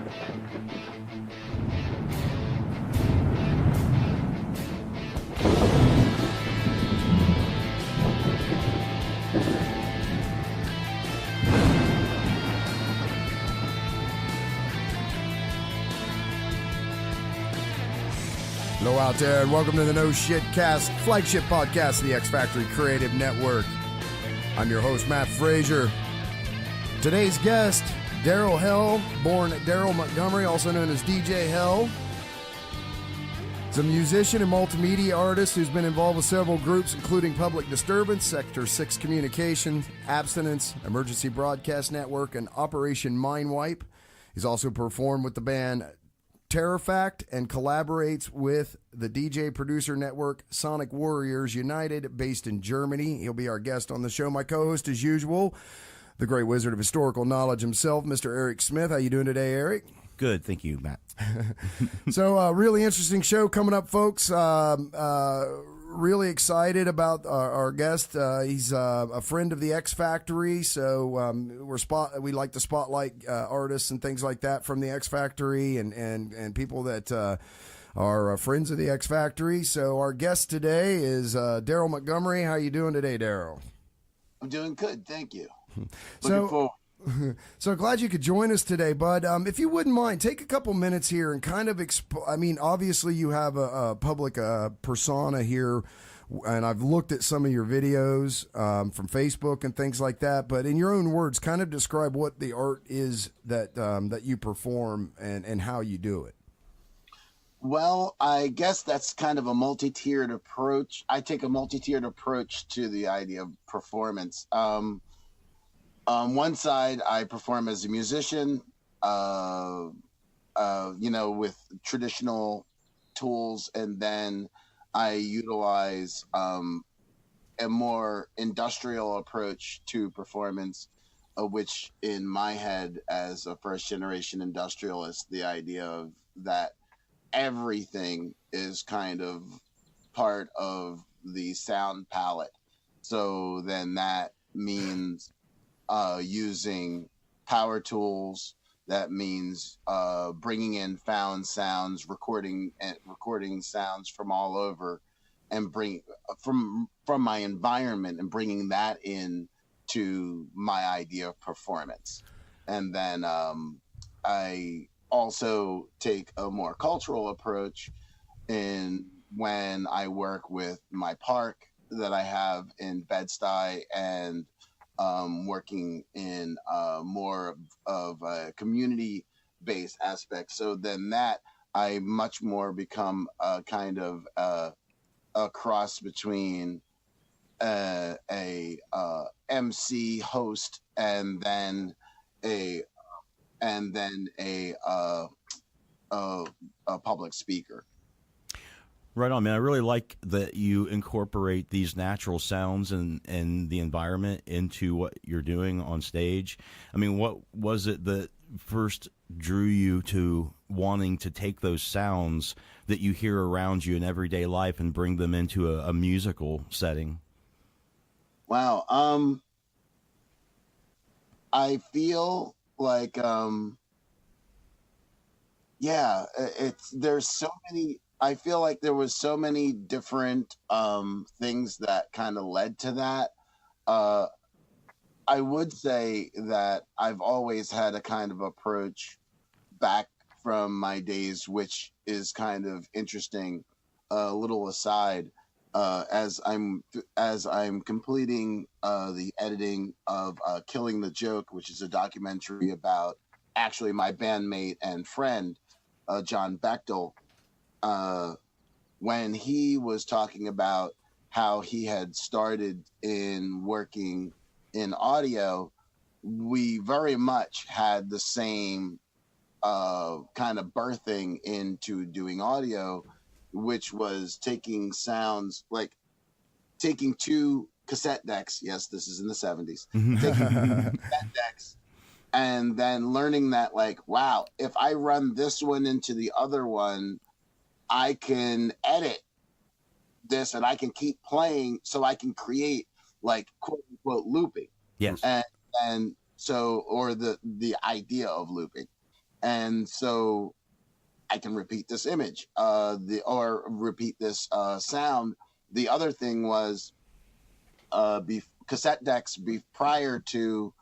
Hello out there, and welcome to the No Shit Cast, flagship podcast of the X Factory Creative Network. I'm your host, Matt Frazier. Today's guest, Darryl Hell, born Darryl Montgomery, also known as DJ Hell. He's a musician and multimedia artist who's been involved with several groups, including Public Disturbance, Sektor 6 Communication, Abstinence, Emergency Broadcast Network, and Operation Mindwipe. He's also performed with the band Terrorfakt and collaborates with the DJ producer network Sonic Warriors United, based in Germany. He'll be our guest on the show. My co-host, as usual, the great wizard of historical knowledge himself, Mr. Eric Smith. How you doing today, Eric? Good, thank you, Matt. So, really interesting show coming up, folks. Really excited about our guest. He's a friend of the X Factory, so we like to spotlight artists and things like that from the X Factory and people that are friends of the X Factory. So our guest today is Darryl Montgomery. How you doing today, Darryl? I'm doing good, thank you. Looking forward. So glad you could join us today, bud. If you wouldn't mind, take a couple minutes here and kind of obviously you have a public persona here, and I've looked at some of your videos from Facebook and things like that, but in your own words, kind of describe what the art is that you perform and how you do it. Well, I guess that's kind of a multi-tiered approach. I take a multi-tiered approach to the idea of performance. On one side, I perform as a musician, with traditional tools, and then I utilize a more industrial approach to performance, which in my head, as a first-generation industrialist, the idea of that everything is kind of part of the sound palette. So then that means using power tools. That means bringing in found sounds, recording sounds from all over, and bring from my environment and bringing that in to my idea of performance. And then I also take a more cultural approach in when I work with my park that I have in Bed-Stuy, and working in more of a community-based aspect. So then that I much more become a kind of a cross between a MC host and then a public speaker. Right on, man. I really like that you incorporate these natural sounds and the environment into what you're doing on stage. I mean, what was it that first drew you to wanting to take those sounds that you hear around you in everyday life and bring them into a musical setting? Wow. I feel like, there's so many. I feel like there was so many different things that kind of led to that. I would say that I've always had a kind of approach back from my days, which is kind of interesting. A little aside, as I'm completing the editing of Killing the Joke, which is a documentary about actually my bandmate and friend, John Bechtel. When he was talking about how he had started in working in audio, we very much had the same kind of birthing into doing audio, which was taking sounds, like taking two cassette decks. Yes, this is in the 70s. Taking cassette decks and then learning that, like, wow, if I run this one into the other one, I can edit this and I can keep playing, so I can create, like, quote unquote looping. Yes. And so, or the idea of looping. And so I can repeat this image, or repeat this sound. The other thing was cassette decks prior to,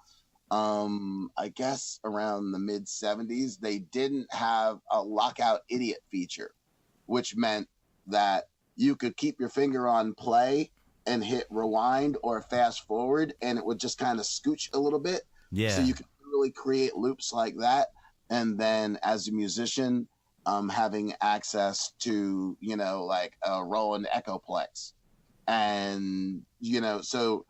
I guess around the mid 70s, they didn't have a lockout idiot feature, which meant that you could keep your finger on play and hit rewind or fast forward, and it would just kind of scooch a little bit. Yeah. So you could really create loops like that. And then as a musician, having access to, like a Roland Echoplex. And, so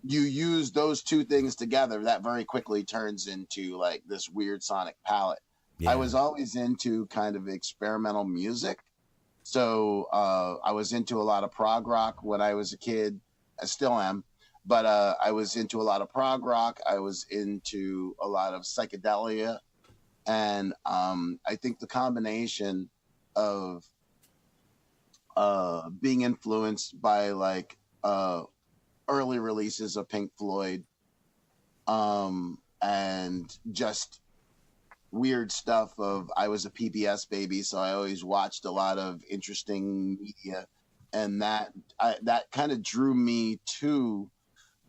you use those two things together, that very quickly turns into like this weird sonic palette. Yeah. I was always into kind of experimental music. So I was into a lot of prog rock when I was a kid. I still am. But I was into a lot of prog rock. I was into a lot of psychedelia. And I think the combination of being influenced by like early releases of Pink Floyd and just weird stuff of, I was a PBS baby, so I always watched a lot of interesting media, and that kind of drew me to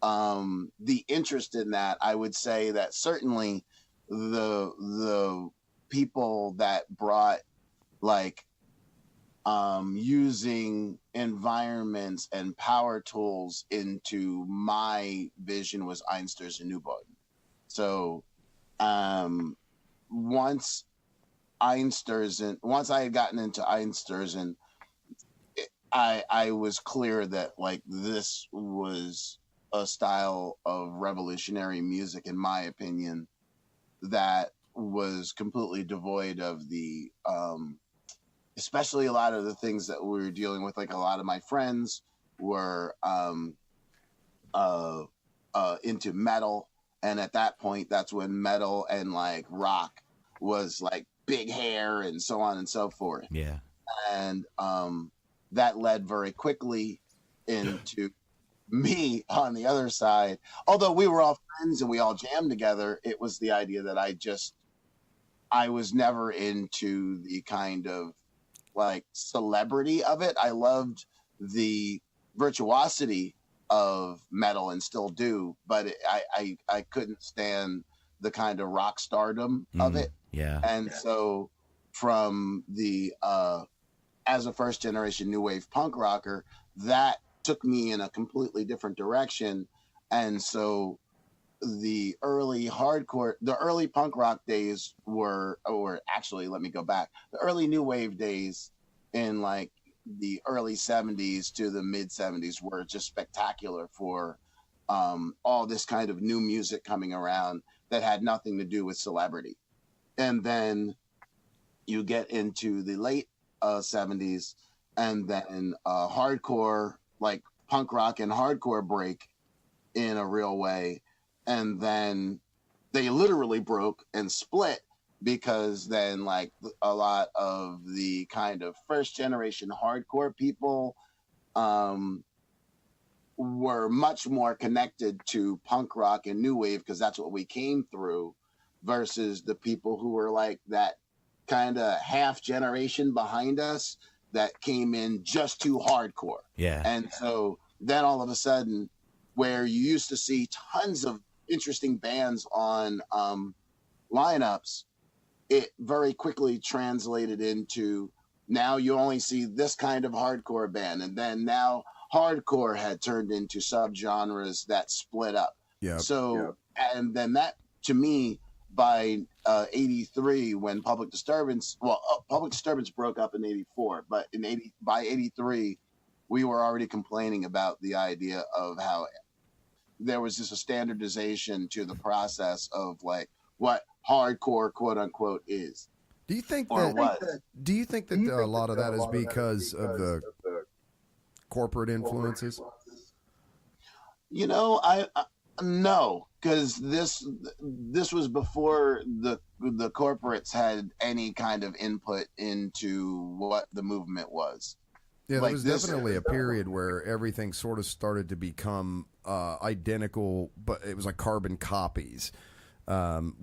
the interest in that. I would say that certainly the people that brought like using environments and power tools into my vision was Einsters and Newboden. So once I had gotten into Einsters, and I was clear that like this was a style of revolutionary music, in my opinion, that was completely devoid of the especially a lot of the things that we were dealing with. Like a lot of my friends were into metal, and at that point that's when metal and like rock was like big hair and so on and so forth. Yeah. And that led very quickly into me on the other side. Although we were all friends and we all jammed together, it was the idea that I was never into the kind of like celebrity of it. I loved the virtuosity of metal and still do, but I couldn't stand the kind of rock stardom of it. Yeah. And so from the as a first generation new wave punk rocker, that took me in a completely different direction. And so the early punk rock days or actually, let me go back. The early new wave days in like the early 70s to the mid 70s were just spectacular for all this kind of new music coming around that had nothing to do with celebrity. And then you get into the late 70s, and then hardcore, like punk rock and hardcore, break in a real way. And then they literally broke and split, because then like a lot of the kind of first generation hardcore people were much more connected to punk rock and new wave, because that's what we came through, versus the people who were like that kind of half generation behind us that came in just too hardcore. Yeah. And so then all of a sudden, where you used to see tons of interesting bands on lineups, it very quickly translated into, now you only see this kind of hardcore band. And then now hardcore had turned into subgenres that split up. Yeah. So, and then that, to me, by 83, when Public Disturbance broke up in 84, but by 83, we were already complaining about the idea of how there was just a standardization to the process of like what hardcore, quote unquote, is. Do you think or that? was. Do you think that a lot of that is because of the corporate influences? You know, I no, because this was before the corporates had any kind of input into what the movement was. Yeah, there Like was this- definitely a period where everything sort of started to become identical, but it was like carbon copies.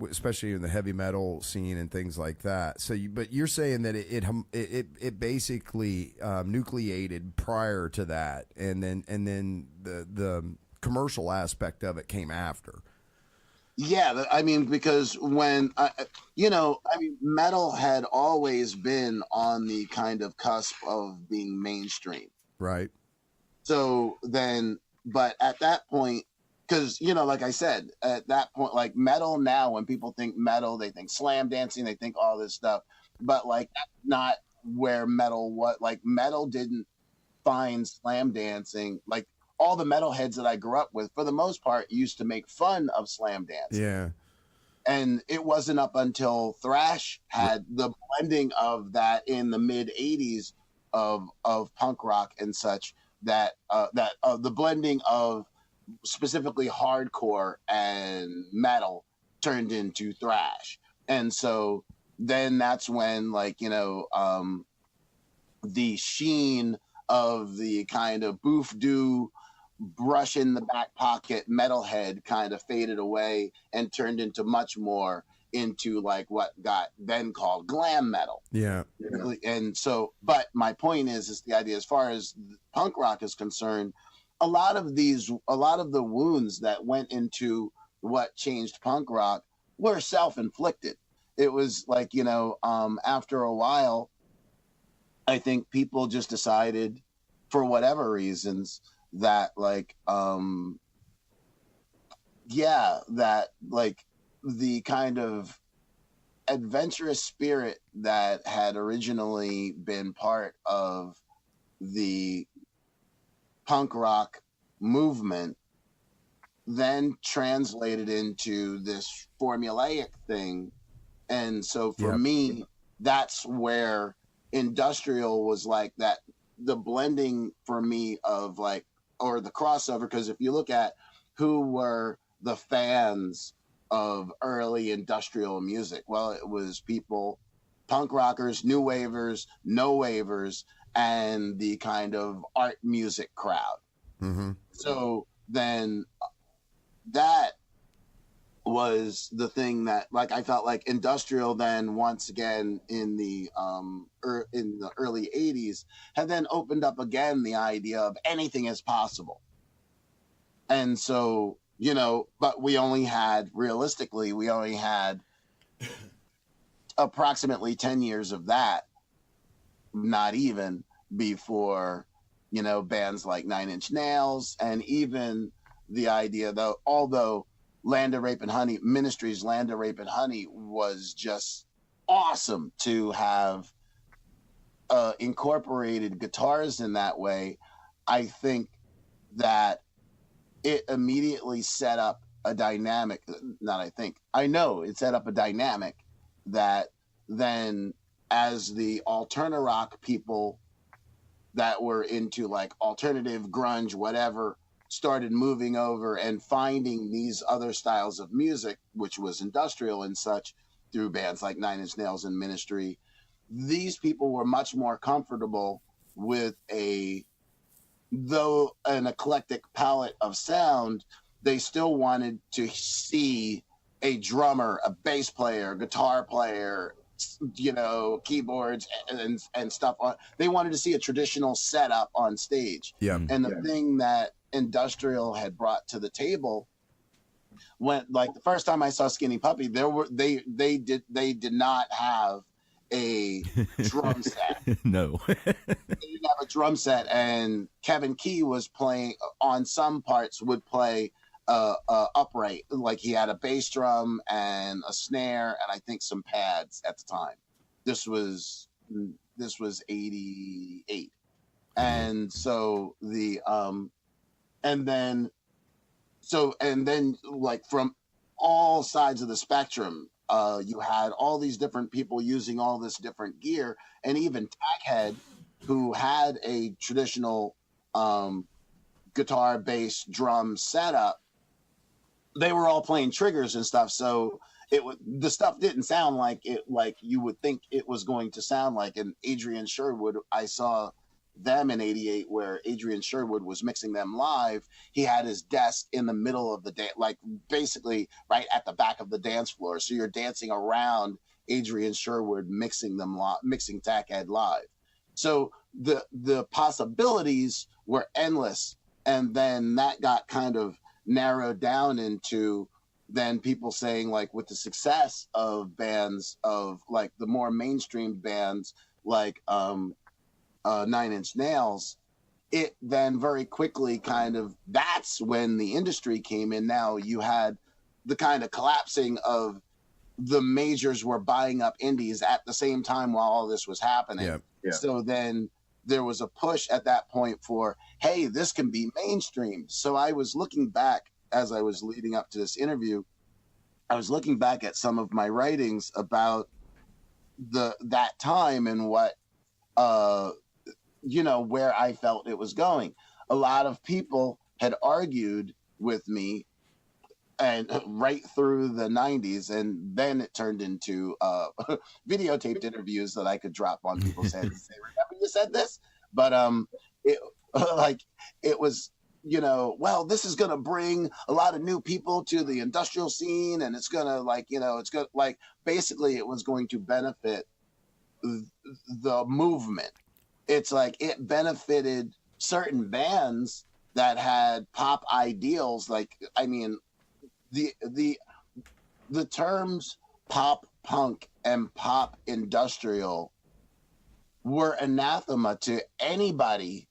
especially in the heavy metal scene and things like that. So, but you're saying that it basically nucleated prior to that, and then the commercial aspect of it came after. Yeah, I mean, because when metal had always been on the kind of cusp of being mainstream, right? So then, but at that point, because, like I said, at that point, like metal now, when people think metal, they think slam dancing, they think all this stuff. But like, that's not where metal was. Like, metal didn't find slam dancing. Like, all the metalheads that I grew up with, for the most part, used to make fun of slam dancing. Yeah. And it wasn't up until thrash had the blending of that in the mid 80s of punk rock and such, that the blending of specifically hardcore and metal turned into thrash. And so then that's when, like, the sheen of the kind of boof-doo, brush in the back pocket metalhead kind of faded away and turned into much more into like what got then called glam metal. Yeah. And so, but my point is the idea, as far as punk rock is concerned, a lot of the wounds that went into what changed punk rock were self-inflicted. It was like, after a while, I think people just decided, for whatever reasons, that like, that like the kind of adventurous spirit that had originally been part of the punk rock movement then translated into this formulaic thing. And so for me, that's where industrial was like that, the blending for me of like, or the crossover, because if you look at who were the fans of early industrial music, well, it was people, punk rockers, new wavers, no wavers, and the kind of art music crowd. Mm-hmm. So then that was the thing that, like, I felt like industrial then once again in the early 80s had then opened up again the idea of anything is possible. And so, but realistically, we only had approximately 10 years of that, not even, before, bands like Nine Inch Nails, and even the idea, though, although Land of Rape and Honey, Ministry's Land of Rape and Honey was just awesome to have incorporated guitars in that way, I think that it immediately set up a dynamic, I know it set up a dynamic that then, as the alterna rock people that were into like alternative, grunge, whatever, started moving over and finding these other styles of music, which was industrial and such, through bands like Nine Inch Nails and Ministry, these people were much more comfortable with though an eclectic palette of sound. They still wanted to see a drummer, a bass player, guitar player, keyboards and stuff on. They wanted to see a traditional setup on stage. Yeah. And the thing that industrial had brought to the table, when, like, the first time I saw Skinny Puppy, they did not have a drum set. No. They didn't have a drum set, and Kevin Key was playing on some parts, would play upright, like he had a bass drum and a snare and I think some pads at the time. This was 88. And so and then like from all sides of the spectrum, you had all these different people using all this different gear, and even Taghead, who had a traditional guitar, bass, drum setup, they were all playing triggers and stuff. So the stuff didn't sound like it, like you would think it was going to sound like. And Adrian Sherwood, I saw them in '88, where Adrian Sherwood was mixing them live. He had his desk in the middle of the dance, like basically right at the back of the dance floor. So you're dancing around Adrian Sherwood mixing Tack Ed live. So the possibilities were endless. And then that got kind of narrowed down into then people saying, like, with the success of bands of like the more mainstream bands like 9 Inch Nails, it then very quickly kind of, that's when the industry came in. Now you had the kind of collapsing of the majors were buying up indies at the same time while all this was happening. Yeah. So then there was a push at that point for, hey, this can be mainstream. So I was looking back as I was leading up to this interview, I was looking back at some of my writings about that time and what, where I felt it was going. A lot of people had argued with me and right through the 90s, and then it turned into videotaped interviews that I could drop on people's heads and say, remember you said this? But it was, well, this is going to bring a lot of new people to the industrial scene, and it's going to basically it was going to benefit the movement. It's like it benefited certain bands that had pop ideals. Like, I mean, the terms pop punk and pop industrial were anathema to anybody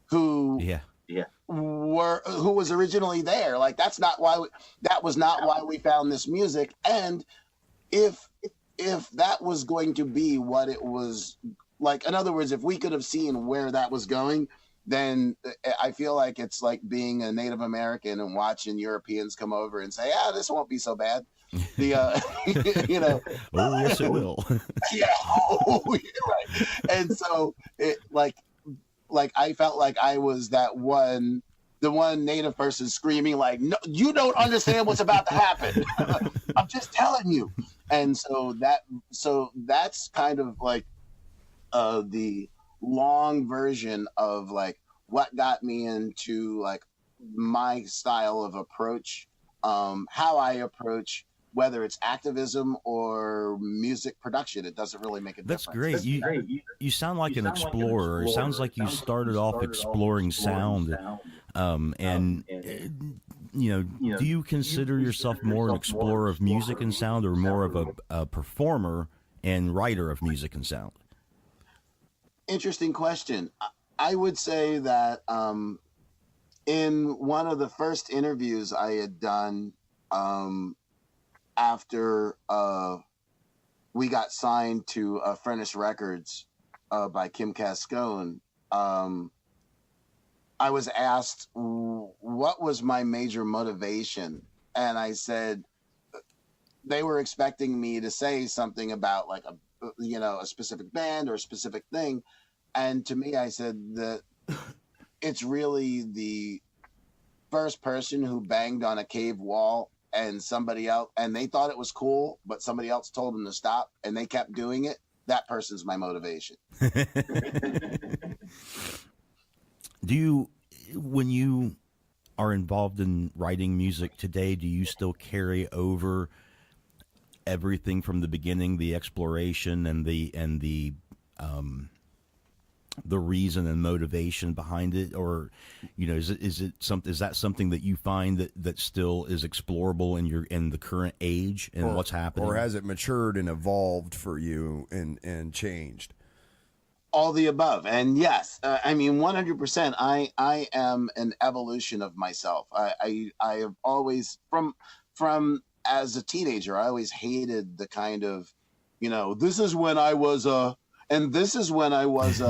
who was originally there. Like, that was not why we found this music. And if that was going to be what it was, like, in other words, if we could have seen where that was going, then I feel like it's like being a Native American and watching Europeans come over and say, this won't be so bad. Oh, yes, it will. Yeah. Oh, you're right. And so it like I felt like I was the one Native person screaming like, no, you don't understand what's about to happen. I'm just telling you. And so that's kind of like the long version of like what got me into like my style of approach, how I approach, whether it's activism or music production. It doesn't really make a That's difference. great. You sound like an explorer. It sounds like you started off exploring sound. Do you consider yourself more an explorer of music and sound, or more of a performer and writer of music and sound? Interesting question. I would say that in one of the first interviews I had done after we got signed to Furnace Records by Kim Cascone, I was asked what was my major motivation, and I said they were expecting me to say something about like a specific band or a specific thing. And to me, I said that it's really the first person who banged on a cave wall and somebody else, and they thought it was cool, but somebody else told them to stop and they kept doing it. That person's my motivation. When you are involved in writing music today, do you still carry over everything from the beginning, the exploration and the reason and motivation behind it, or is that something that you find that still is explorable in the current age and what's happening, or has it matured and evolved for you and changed? All the above. And yes, I mean 100%. I am an evolution of myself. I have always from as a teenager, I always hated the kind of this is when I was and this is when I was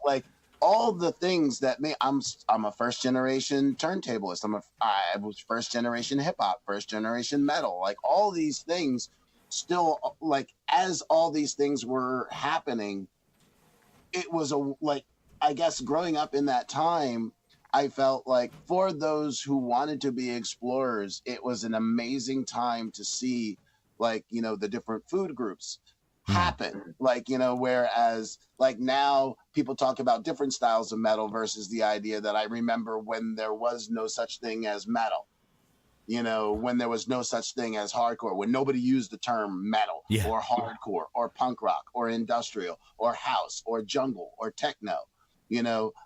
like all the things that I'm a first generation turntablist. I was first generation hip hop, first generation metal, like all these things still, like as all these things were happening, it was I guess growing up in that time, I felt like for those who wanted to be explorers, it was an amazing time to see the different food groups. happen. Like, whereas like now people talk about different styles of metal versus the idea that I remember when there was no such thing as metal. When there was no such thing as hardcore, when nobody used the term metal or hardcore or punk rock or industrial or house or jungle or techno,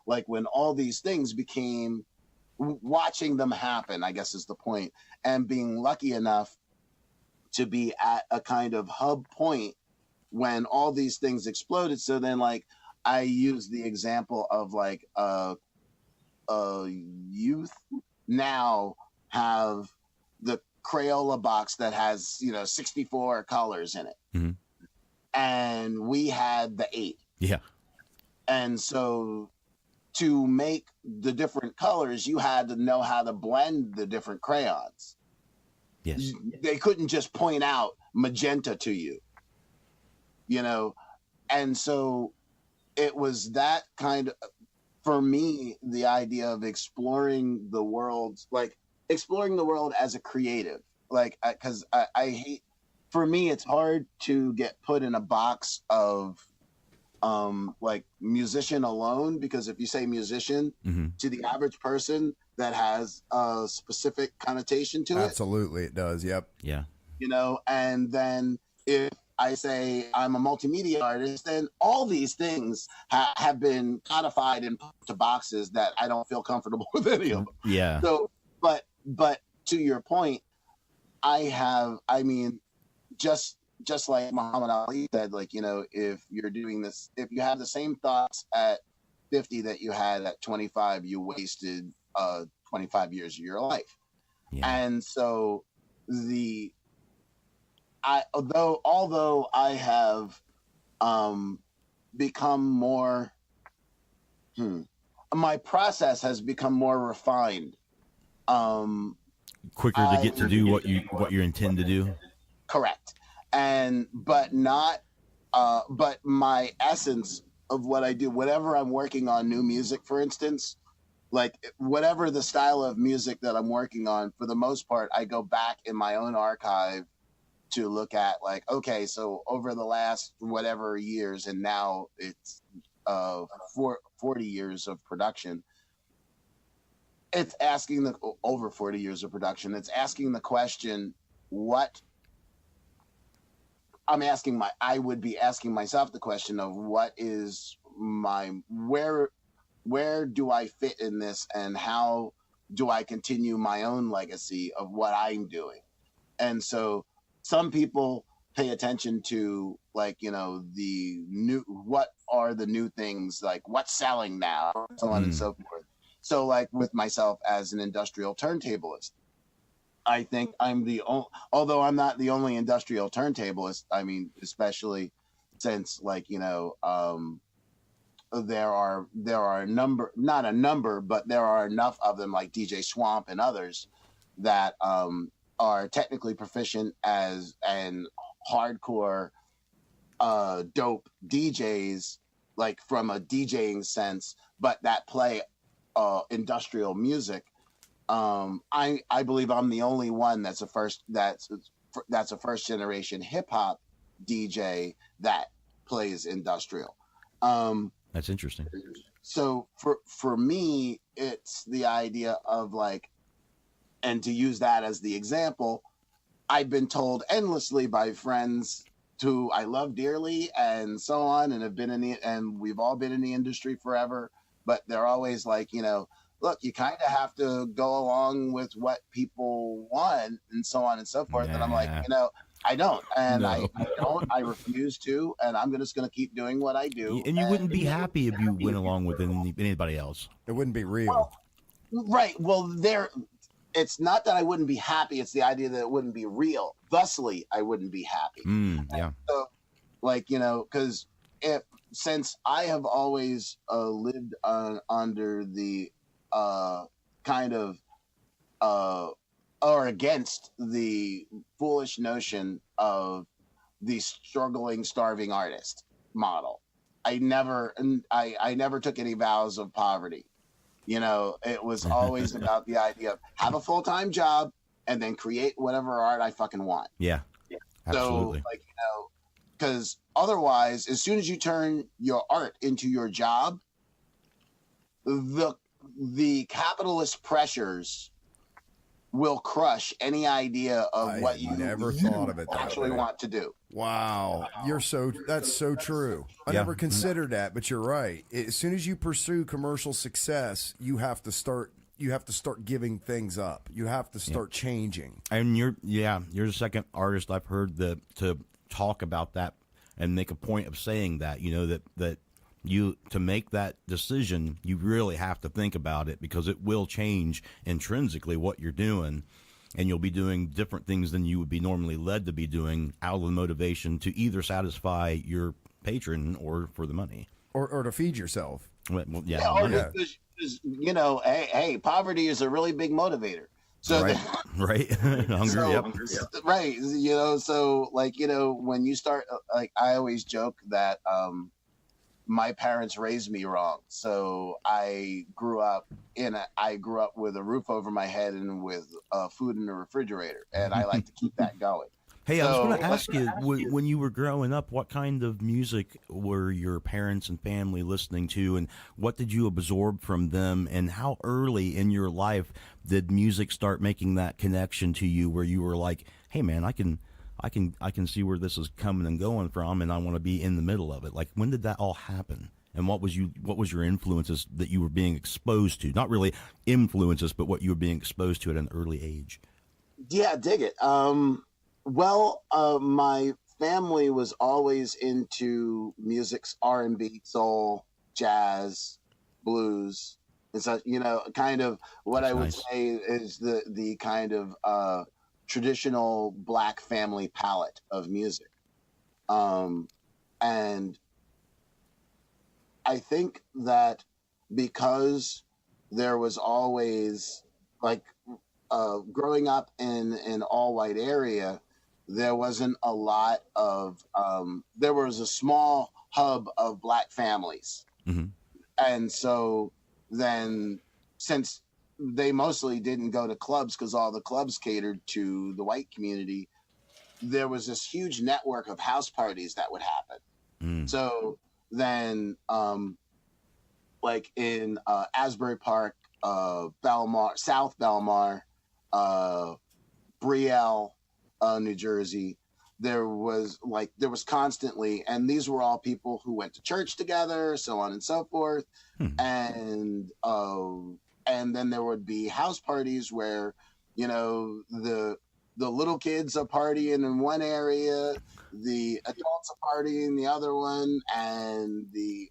like when all these things became, watching them happen, I guess is the point, and being lucky enough to be at a kind of hub point when all these things exploded. So then like I use the example of like youth now have the Crayola box that has 64 colors in it, and we had the 8. And so to make the different colors, you had to know how to blend the different crayons. They couldn't just point out magenta to you, and so it was that kind of, for me, the idea of exploring the world as a creative, like, because I hate, for me, it's hard to get put in a box of like musician alone, because if you say musician to the average person, that has a specific connotation to it. Absolutely, it does. Yep. Yeah. And then if I say I'm a multimedia artist, then all these things have been codified and put to boxes that I don't feel comfortable with any of them. Yeah. So, but to your point, just like Muhammad Ali said, like, if you're doing this, if you have the same thoughts at 50 that you had at 25, you wasted 25 years of your life. And so although I have become more, my process has become more refined. Quicker to get to do what you intend to do. Correct. But my essence of what I do, whenever I'm working on new music, for instance, like whatever the style of music that I'm working on, for the most part, I go back in my own archive to look at, like, okay, so over the last whatever years, and now it's 40 years of production, it's asking over 40 years of production, it's asking the question, I would be asking myself the question of what is where do I fit in this, and how do I continue my own legacy of what I'm doing? And so some people pay attention to, like, what are the new things, like what's selling now, so on and so forth. So like with myself as an industrial turntablist, I think I'm although I'm not the only industrial turntablist, I mean, especially since, like, there are a number, not a number, but there are enough of them, like DJ Swamp and others, that are technically proficient and hardcore dope DJs, like from a DJing sense, but that play industrial music. I believe I'm the only one that's a first generation hip hop DJ that plays industrial. That's interesting. So for me, it's the idea of, like, and to use that as the example, I've been told endlessly by friends who I love dearly and so on, and and we've all been in the industry forever, but they're always like, look, you kind of have to go along with what people want and so on and so forth. And I'm like, I don't, and I don't. I refuse to, and I'm just going to keep doing what I do. And you wouldn't be happy if you went along with anybody else. It wouldn't be real. Right. Well, it's not that I wouldn't be happy. It's the idea that it wouldn't be real. Thusly, I wouldn't be happy. Yeah. So, like, because since I have always lived under the kind of or against the foolish notion of the struggling, starving artist model. I never took any vows of poverty. It was always about the idea of have a full-time job and then create whatever art I fucking want. Yeah. So, Absolutely. like, because otherwise, as soon as you turn your art into your job, the capitalist pressures will crush any idea of what you never thought of it that actually way. want to do. Wow, that's so true. I never considered that, but you're right. As soon as you pursue commercial success, you have to start giving things up. You have to start changing. And you're the second artist I've heard to talk about that and make a point of saying that, you know, that you, to make that decision, you really have to think about it, because it will change intrinsically what you're doing, and you'll be doing different things than you would be normally led to be doing out of the motivation to either satisfy your patron or for the money. Or to feed yourself. Because, you know, hey, poverty is a really big motivator. So right. Hunger, right. You know, so like, you know, when you start, like, I always joke that my parents raised me wrong. So I grew up with a roof over my head and with food in the refrigerator, and I like to keep that going. Hey, I was going to ask you, when you were growing up, what kind of music were your parents and family listening to, and what did you absorb from them, and how early in your life did music start making that connection to you, where you were like, hey man, I can see where this is coming and going from, and I want to be in the middle of it. Like, when did that all happen? And what was your influences that you were being exposed to? Not really influences, but what you were being exposed to at an early age. Yeah, dig it. Well, my family was always into music's R&B, soul, jazz, blues, and such. You know, kind of what I would say is the kind of traditional Black family palette of music. And I think that because there was always, like, growing up in an all-white area, there wasn't a lot of, there was a small hub of Black families. Mm-hmm. And so then, since they mostly didn't go to clubs because all the clubs catered to the white community, there was this huge network of house parties that would happen. So then, like in Asbury Park, Belmar, South Belmar, Brielle, New Jersey, there was constantly, and these were all people who went to church together, so on and so forth. And then there would be house parties where, you know, the little kids are partying in one area, the adults are partying in the other one, and the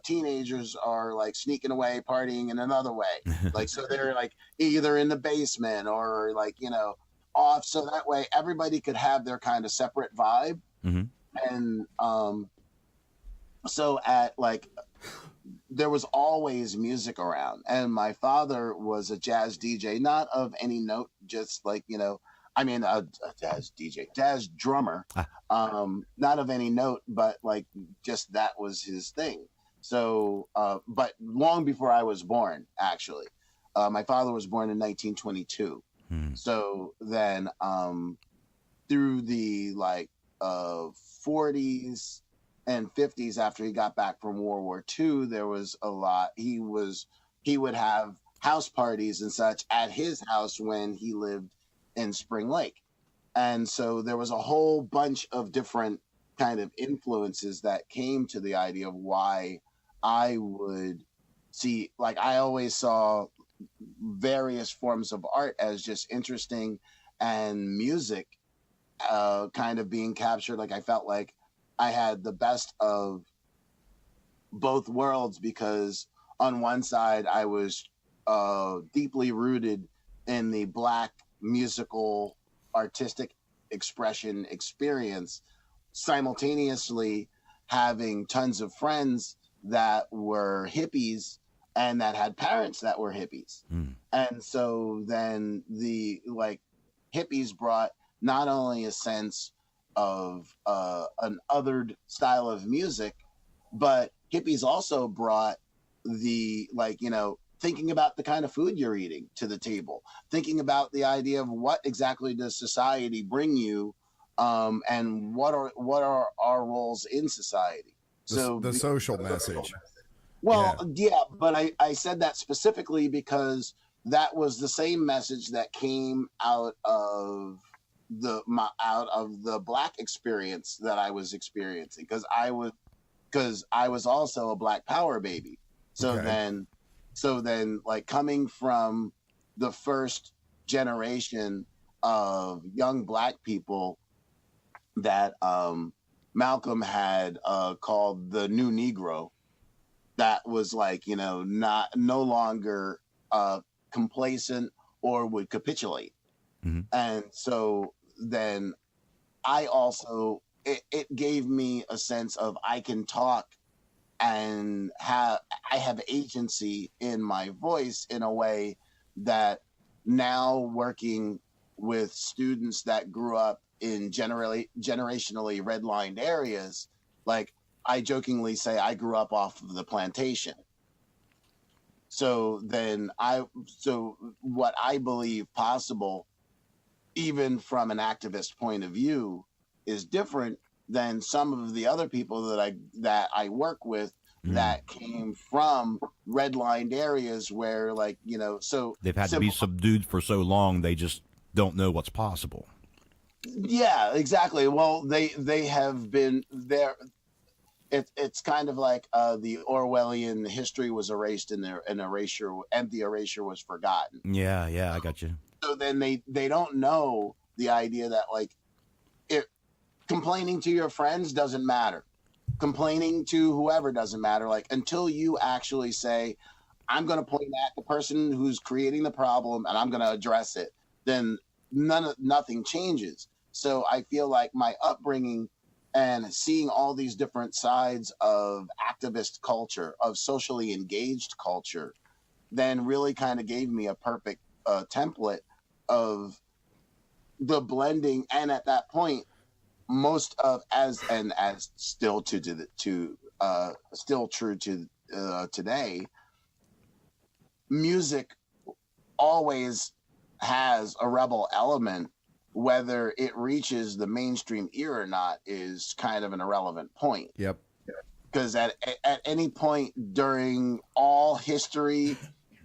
teenagers are like sneaking away partying in another way. Like, so they're like either in the basement or, like, you know, off, so that way everybody could have their kind of separate vibe. And so at, like, there was always music around, and my father was a jazz DJ, not of any note, just like, you know, I mean, a jazz DJ, jazz drummer, not of any note, but like, just that was his thing. So, but long before I was born, actually, my father was born in 1922. So then, through the 40s and 50s, after he got back from World War II, there was a lot. He would have house parties and such at his house when he lived in Spring Lake. And so there was a whole bunch of different kind of influences that came to the idea of why I would see, like, I always saw various forms of art as just interesting, and music kind of being captured. Like, I felt like I had the best of both worlds, because on one side I was deeply rooted in the Black musical artistic expression experience, simultaneously having tons of friends that were hippies and that had parents that were hippies. And so then the hippies brought not only a sense of an othered style of music, but hippies also brought the, thinking about the kind of food you're eating to the table, thinking about the idea of what exactly does society bring you and what are our roles in society. So the social message. Well, yeah, but I said that specifically because that was the same message that came out of the Black experience that I was experiencing, because I was also a Black Power baby. So then like coming from the first generation of young Black people that Malcolm had called the New Negro, that was like, no longer complacent or would capitulate. Mm-hmm. And so then I also, it gave me a sense of I can talk and I have agency in my voice in a way that now working with students that grew up in generationally redlined areas, like I jokingly say I grew up off of the plantation. So what I believe possible, even from an activist point of view, is different than some of the other people that I work with that came from redlined areas where, like, so they've had to be subdued for so long they just don't know what's possible. Yeah, exactly. Well, they have been there. It's kind of like the Orwellian history was erased and the erasure was forgotten. Yeah, I got you. So then they don't know the idea that, like, complaining to your friends doesn't matter. Complaining to whoever doesn't matter. Like, until you actually say, I'm going to point at the person who's creating the problem and I'm going to address it, then nothing changes. So I feel like my upbringing and seeing all these different sides of activist culture, of socially engaged culture, then really kind of gave me a perfect template of the blending. And at that point, most of still true to today, music always has a rebel element. Whether it reaches the mainstream ear or not is kind of an irrelevant point. Yep. Because at any point during all history,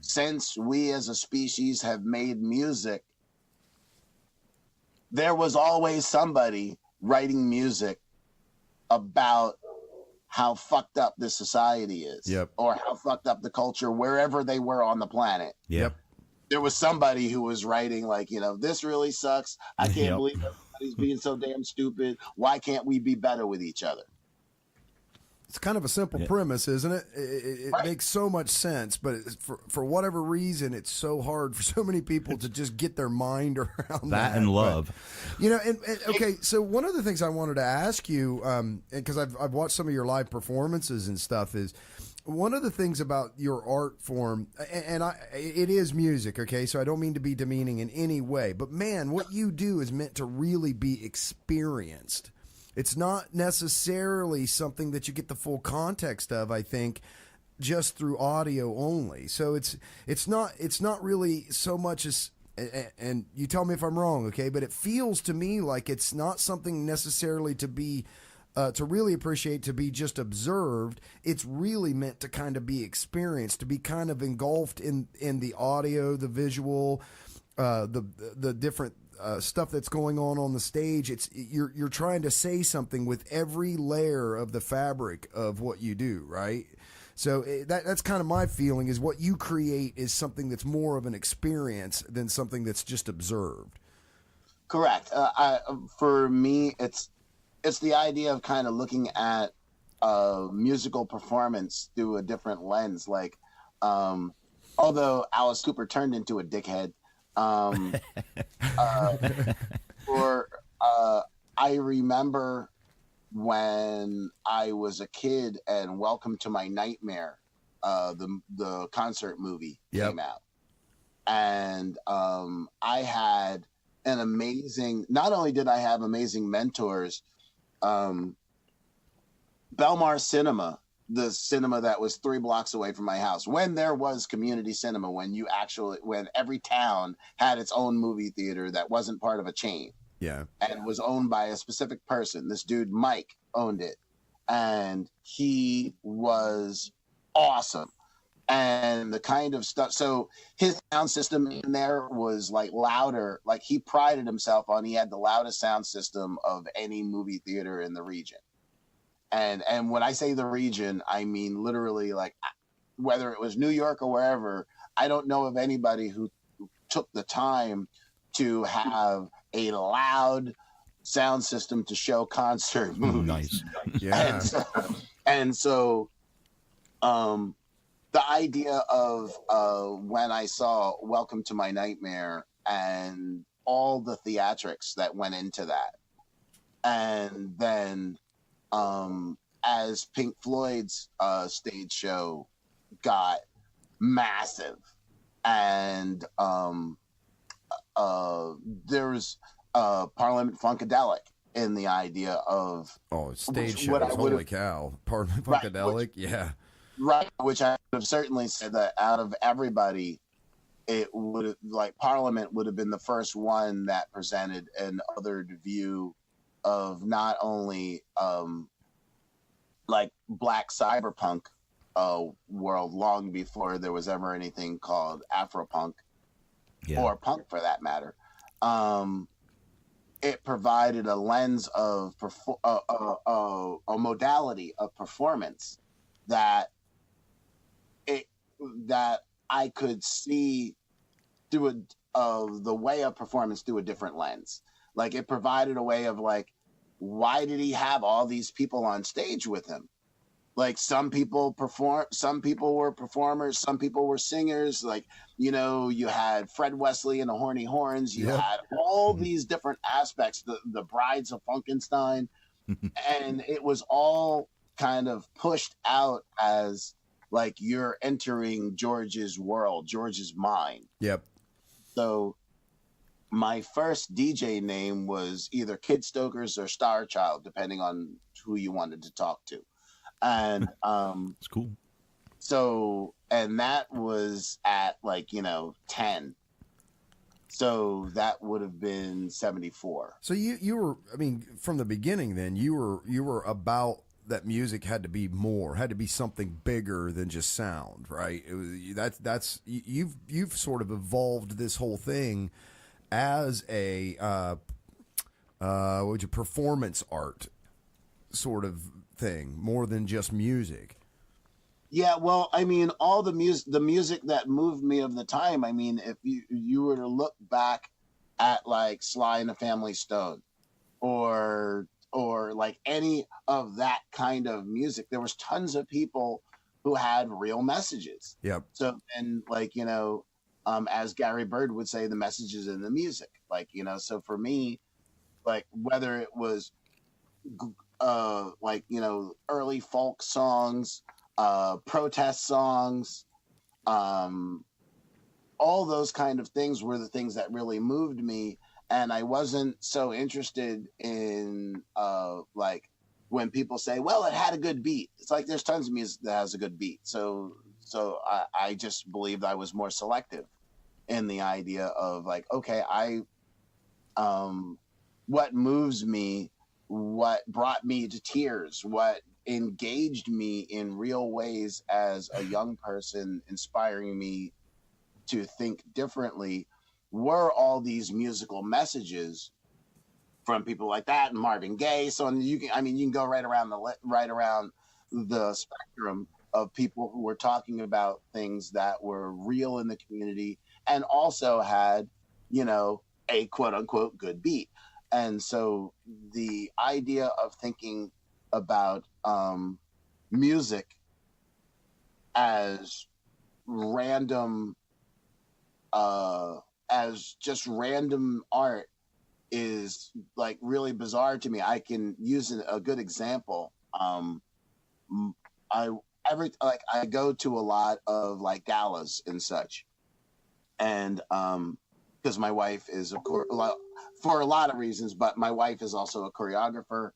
since we as a species have made music, there was always somebody writing music about how fucked up this society is. Yep. Or how fucked up the culture wherever they were on the planet. Yep. There was somebody who was writing, like, this really sucks. I can't believe everybody's being so damn stupid. Why can't we be better with each other? It's kind of a simple premise, isn't it? It right. makes so much sense, but for whatever reason, it's so hard for so many people to just get their mind around that. And love. But, and okay, so one of the things I wanted to ask you, because I've watched some of your live performances and stuff, is one of the things about your art form, and it is music, okay? So I don't mean to be demeaning in any way, but man, what you do is meant to really be experienced. It's not necessarily something that you get the full context of, I think, just through audio only. So it's not really so much as, and you tell me if I'm wrong, okay? But it feels to me like it's not something necessarily to be to really appreciate, to be just observed. It's really meant to kind of be experienced, to be kind of engulfed in the audio, the visual, the different stuff that's going on the stage. You're trying to say something with every layer of the fabric of what you do, right? So that's kind of my feeling, is what you create is something that's more of an experience than something that's just observed. Correct. For me, it's the idea of kind of looking at musical performance through a different lens. Like, although Alice Cooper turned into a dickhead, I remember when I was a kid and Welcome to My Nightmare, the concert movie came out, and I had an amazing. Not only did I have amazing mentors, Belmar Cinema, the cinema that was 3 blocks away from my house, when there was community cinema, when every town had its own movie theater that wasn't part of a chain. Yeah. And was owned by a specific person. This dude, Mike, owned it. And he was awesome. And the kind of stuff, so his sound system in there was like louder. Like he prided himself on, he had the loudest sound system of any movie theater in the region. And when I say the region, I mean literally, like, whether it was New York or wherever, I don't know of anybody who took the time to have a loud sound system to show concert movies. Nice. Yeah. And so the idea of when I saw Welcome to My Nightmare and all the theatrics that went into that, and then as Pink Floyd's stage show got massive, and there's Parliament Funkadelic in the idea of stage shows, holy cow, Parliament Funkadelic, yeah. Right, which I would have certainly said that out of everybody, it would have, like, Parliament would have been the first one that presented an othered view of not only like black cyberpunk world, long before there was ever anything called Afropunk, or punk for that matter. It provided a lens of a modality of performance that I could see through the way of performance through a different lens. Like, it provided a way of, like, why did he have all these people on stage with him? Like, some people were performers, some people were singers. Like, you know, you had Fred Wesley and the Horny Horns. You had all these different aspects, the Brides of Funkenstein. And it was all kind of pushed out as, like, you're entering George's world, George's mind. Yep. So my first DJ name was either Kid Stokers or Star Child, depending on who you wanted to talk to. And it's cool. So, and that was at, like, 10. So that would have been 74. So you were, I mean, from the beginning then, you were about that music had to be more, had to be something bigger than just sound, right? It was, you've sort of evolved this whole thing as a performance art sort of thing, more than just music. Yeah, well, I mean, all the music that moved me of the time. I mean, if you were to look back at, like, Sly and the Family Stone, or like any of that kind of music, there was tons of people who had real messages. Yep. So, and, like, as Gary Bird would say, the messages in the music. Like, so for me, like, whether it was like, early folk songs, protest songs, all those kind of things were the things that really moved me. And I wasn't so interested in, like, when people say, well, it had a good beat. It's like, there's tons of music that has a good beat. So I just believed I was more selective in the idea of, like, okay, what moves me, what brought me to tears, what engaged me in real ways as a young person, inspiring me to think differently, were all these musical messages from people like that and Marvin Gaye. So you can go right around the spectrum of people who were talking about things that were real in the community and also had, a quote unquote good beat. And so the idea of thinking about music as random, as just random art is, like, really bizarre to me. I can use a good example. I go to a lot of, like, galas and such, and because my wife is for a lot of reasons, but my wife is also a choreographer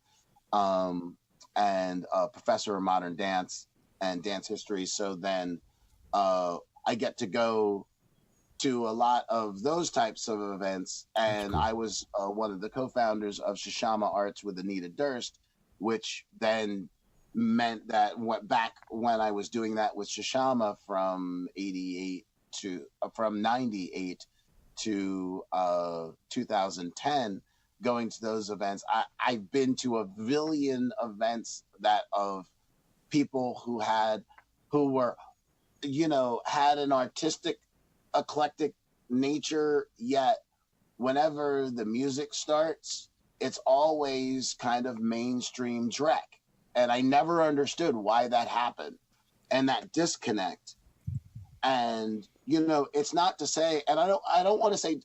and a professor of modern dance and dance history. So then I get to go to a lot of those types of events. And I was one of the co-founders of Shishama Arts with Anita Durst, which then meant that back when I was doing that with Shishama from 98 to 2010, going to those events, I've been to a billion events that of people who were, you know, had an artistic, eclectic nature, yet whenever the music starts, it's always kind of mainstream dreck. And I never understood why that happened and that disconnect. And, you know, it's not to say, and I don't want to say,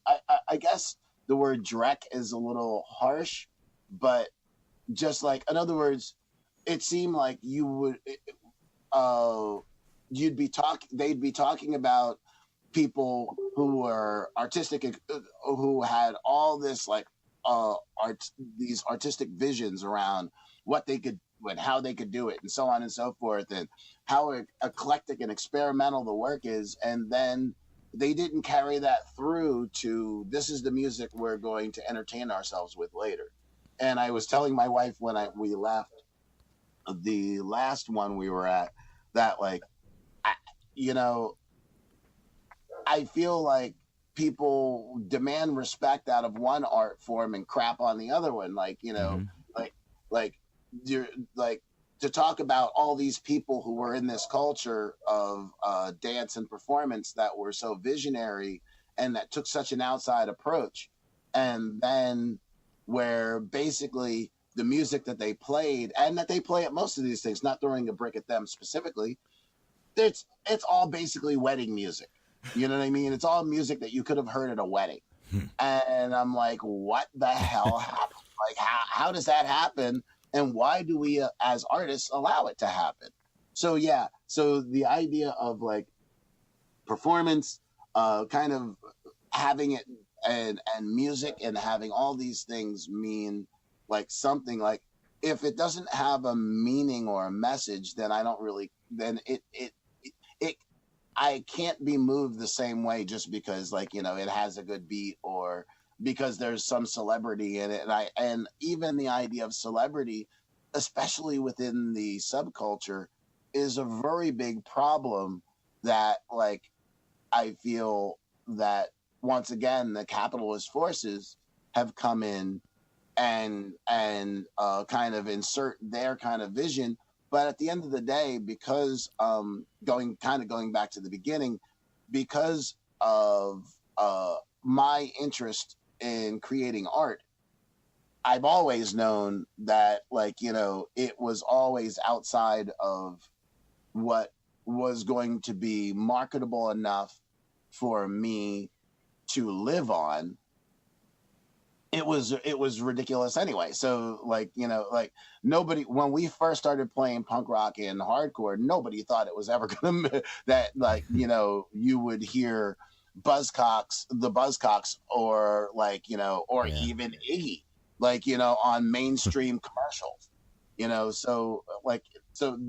I guess the word dreck is a little harsh, but just like, in other words, it seemed like they'd be talking about people who were artistic, who had all this like these artistic visions around what they could and how they could do it, and so on and so forth, and how eclectic and experimental the work is. And then they didn't carry that through to, this is the music we're going to entertain ourselves with later. And I was telling my wife when we left the last one we were at, that like, I feel like people demand respect out of one art form and crap on the other one. Like, you know, like you're like, to talk about all these people who were in this culture of dance and performance that were so visionary and that took such an outside approach. And then where basically the music that they played, and that they play at most of these things, not throwing a brick at them specifically, it's all basically wedding music. You know what I mean? It's all music that you could have heard at a wedding. And I'm like, what the hell happened? Like, how does that happen? And why do we, as artists, allow it to happen? So, yeah. So the idea of like performance, kind of having it and music and having all these things mean like something, like if it doesn't have a meaning or a message, then I don't really, then I can't be moved the same way just because, like, you know, it has a good beat or because there's some celebrity in it. And even the idea of celebrity, especially within the subculture, is a very big problem that, like, I feel that once again, the capitalist forces have come in and kind of insert their kind of vision. But at the end of the day, because going back to the beginning, because of my interest in creating art, I've always known that, like, you know, it was always outside of what was going to be marketable enough for me to live on. It was ridiculous anyway. So, like, you know, like nobody, when we first started playing punk rock and hardcore, nobody thought it was ever gonna that, like, you know, you would hear the Buzzcocks or, like, you know, or even Iggy, like, you know, on mainstream commercials, you know. So, like, so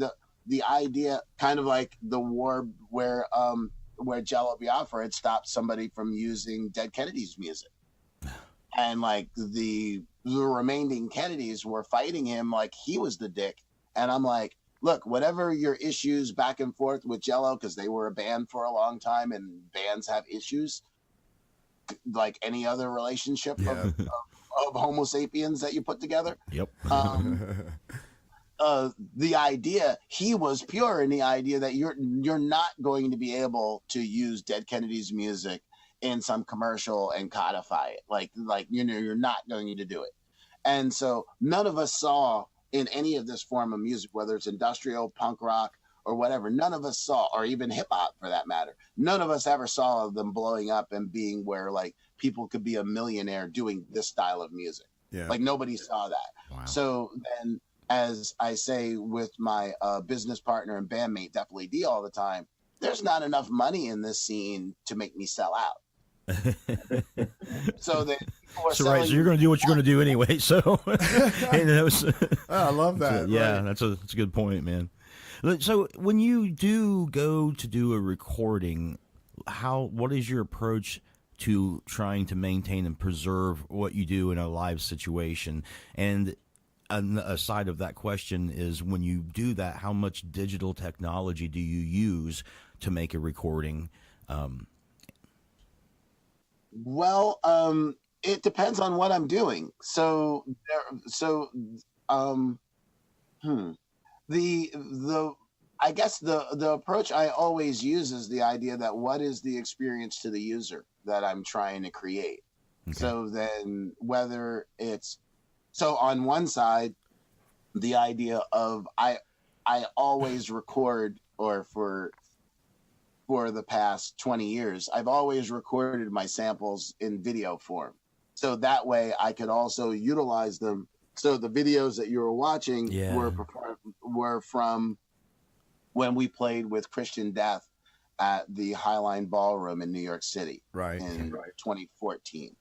the idea, kind of like the war where Jello Biafra had stopped somebody from using Dead Kennedys music. And like the remaining Kennedys were fighting him like he was the dick. And I'm like, look, whatever your issues back and forth with Jello, because they were a band for a long time and bands have issues like any other relationship of Homo sapiens that you put together. Yep. The idea, he was pure in the idea that you're not going to be able to use Dead Kennedys music in some commercial and codify it. Like, you know, you're not going to do it. And so none of us saw in any of this form of music, whether it's industrial, punk rock, or whatever, none of us saw, or even hip hop for that matter, none of us ever saw them blowing up and being where, like, people could be a millionaire doing this style of music. Yeah. Like, nobody saw that. Wow. So then, as I say with my business partner and bandmate, Definitely D, all the time, there's not enough money in this scene to make me sell out. So right, so you're going to do what you're going to do anyway. So I love that. Yeah, right. That's a good point, man. So when you do go to do a recording, what is your approach to trying to maintain and preserve what you do in a live situation? And a side of that question is, when you do that, how much digital technology do you use to make a recording? Well, it depends on what I'm doing. The I guess the approach I always use is the idea that what is the experience to the user that I'm trying to create. Okay. So then whether it's, so on one side, the idea of I always record, or for the past 20 years, I've always recorded my samples in video form. So that way I could also utilize them. So the videos that you were watching were from when we played with Christian Death at the Highline Ballroom in New York City, right, in 2014.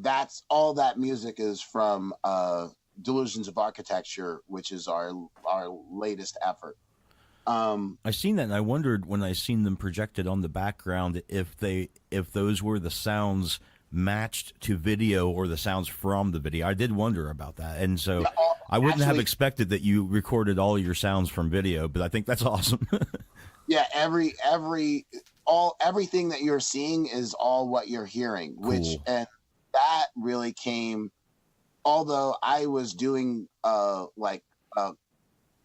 That's all that music is from Delusions of Architecture, which is our latest effort. I seen that, and I wondered when I seen them projected on the background if those were the sounds matched to video or the sounds from the video. I did wonder about that, and so I wouldn't have expected that you recorded all your sounds from video, but I think that's awesome. Yeah, everything that you're seeing is all what you're hearing, cool. And that really came, although I was doing what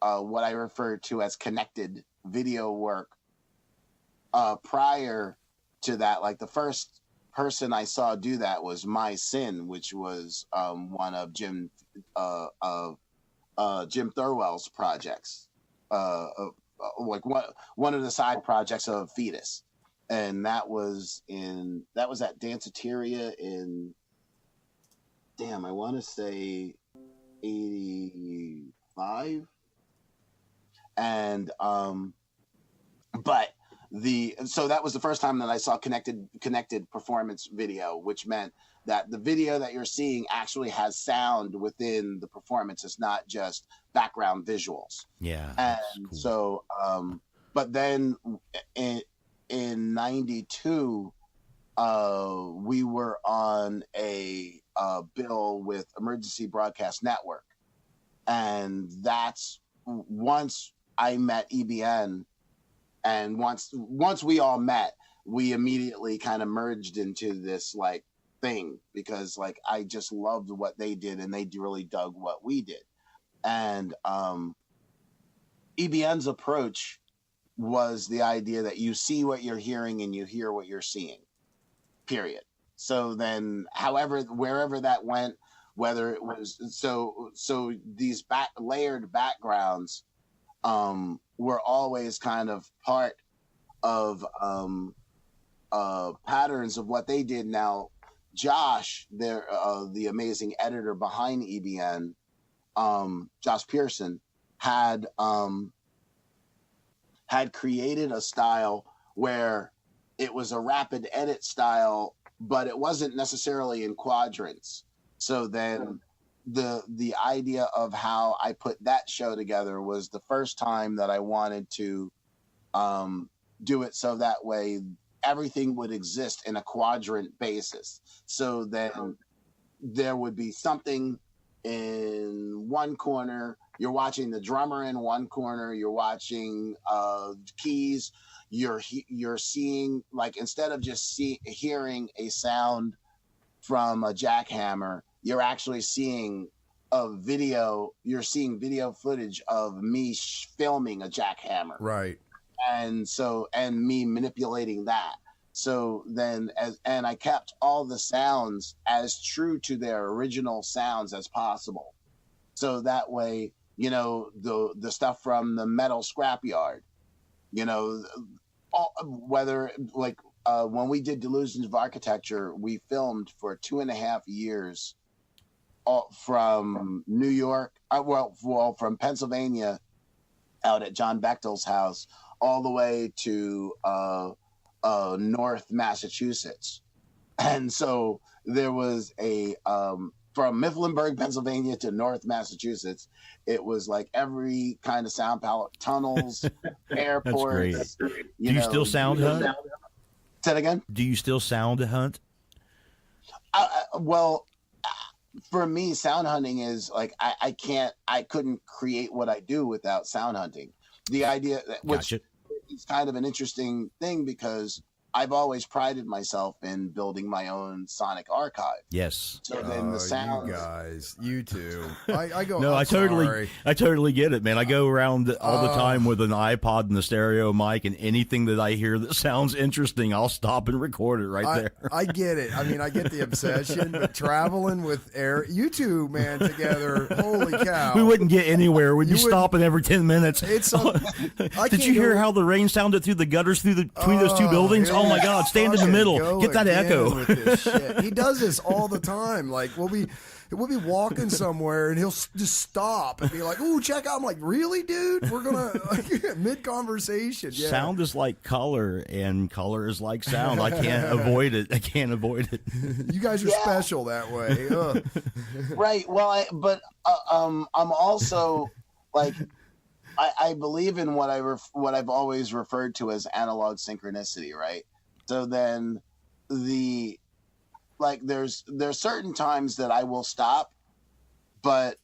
I refer to as connected video work prior to that. Like the first person I saw do that was My Sin, which was one of Jim Thurwell's projects, like one of the side projects of Fetus, and that was at Danceteria in, I want to say 85. And so that was the first time that I saw connected performance video, which meant that the video that you're seeing actually has sound within the performance. It's not just background visuals. Yeah. And cool. So, but then in 92, we were on a bill with Emergency Broadcast Network. And that's once I met EBN, and once we all met, we immediately kind of merged into this like thing, because like I just loved what they did and they really dug what we did. And EBN's approach was the idea that you see what you're hearing and you hear what you're seeing, period. So then wherever that went, whether it was so these layered backgrounds were always kind of part of patterns of what they did. Now, Josh, the amazing editor behind EBN, Josh Pearson, had created a style where it was a rapid edit style, but it wasn't necessarily in quadrants. So then the idea of how I put that show together was the first time that I wanted to do it so that way everything would exist in a quadrant basis. So then there would be something in one corner, you're watching the drummer in one corner, you're watching keys, you're seeing, like, instead of just hearing a sound from a jackhammer, you're actually seeing video footage of me filming a jackhammer. Right. And me manipulating that. So then and I kept all the sounds as true to their original sounds as possible. So that way, the stuff from the metal scrapyard, whether like when we did Delusions of Architecture, we filmed for 2.5 years from New York, from Pennsylvania out at John Bechtel's house all the way to North Massachusetts. And so there was a from Mifflinburg, Pennsylvania to North Massachusetts. It was like every kind of sound palette, tunnels, airports. Do you still sound hunt? Say it again? Do you still sound hunt? Well, for me, sound hunting is like, I couldn't create what I do without sound hunting. The idea, which is kind of an interesting thing, because I've always prided myself in building my own sonic archive. Yes. So then the sound. You guys, you too. I go. No, I totally get it, man. I go around all the time with an iPod and a stereo mic, and anything that I hear that sounds interesting, I'll stop and record it there. I get it. I mean, I get the obsession, but traveling with you two, man, together, holy cow. We wouldn't get anywhere. We'd be stopping every 10 minutes. Did you hear how the rain sounded through the gutters between those two buildings? Oh my God, stand in the middle. Get that echo. With this shit. He does this all the time. Like, we'll be walking somewhere and he'll just stop and be like, "Ooh, check out." I'm like, "Really, dude? We're going to mid-conversation." Yeah. Sound is like color, and color is like sound. I can't avoid it. You guys are special that way. Right. Well, I'm also like, I believe in what I've always referred to as analog synchronicity, right? So then there's certain times that I will stop, but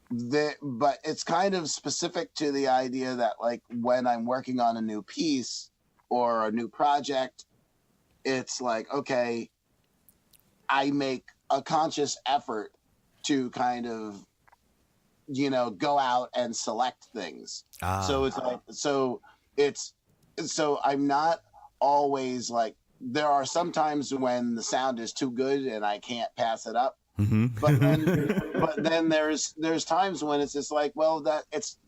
it's kind of specific to the idea that, like, when I'm working on a new piece or a new project, it's like, okay, I make a conscious effort to kind of, go out and select things. So it's like, so I'm not always like, there are some times when the sound is too good and I can't pass it up. Mm-hmm. but then there's times when it's just like, well, that it's,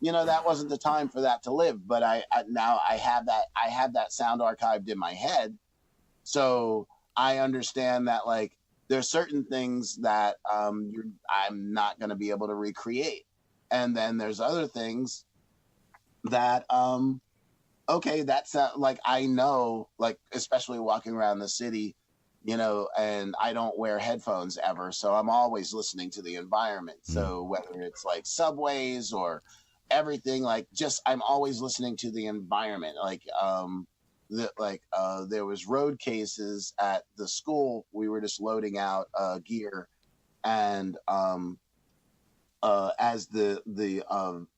that wasn't the time for that to live. But I now have that sound archived in my head. So I understand that, like, there's certain things that I'm not going to be able to recreate. And then there's other things that, okay, that's like, I know, like, especially walking around the city, and I don't wear headphones ever. So I'm always listening to the environment. So whether it's like subways or everything, like, just, I'm always listening to the environment. Like, there was road cases at the school. We were just loading out gear, and as the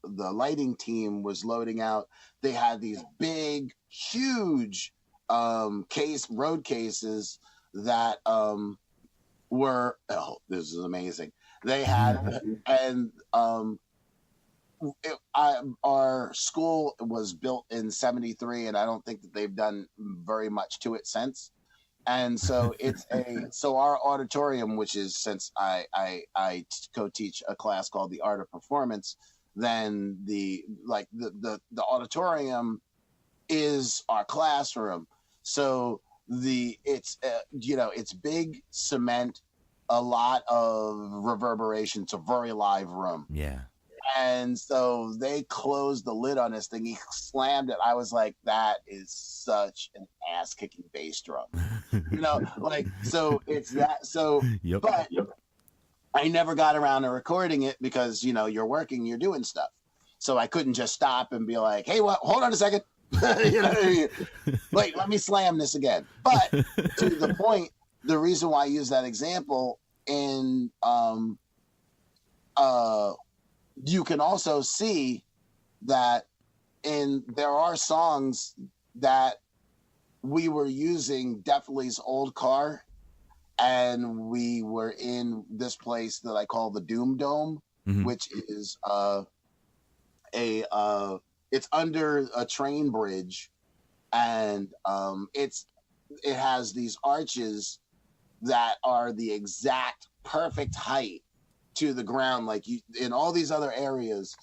lighting team was loading out, they had these big, huge road cases that were, this is amazing. They had, and our school was built in 1973, and I don't think that they've done very much to it since. And so so our auditorium, which is, since I co-teach a class called the Art of Performance, then the auditorium is our classroom. So it's big cement, a lot of reverberation. It's a very live room. Yeah. And so they closed the lid on this thing. He slammed it. I was like, that is such an ass-kicking bass drum. So it's that. So, yep. But I never got around to recording it because, you're working, you're doing stuff. So I couldn't just stop and be like, hey, hold on a second. Wait, let me slam this again. But to the point, the reason why I use that example in, you can also see that there are songs that we were using Def Leppard's old car, and we were in this place that I call the Doom Dome, which is it's under a train bridge, and it has these arches that are the exact perfect height to the ground. Like, in all these other areas,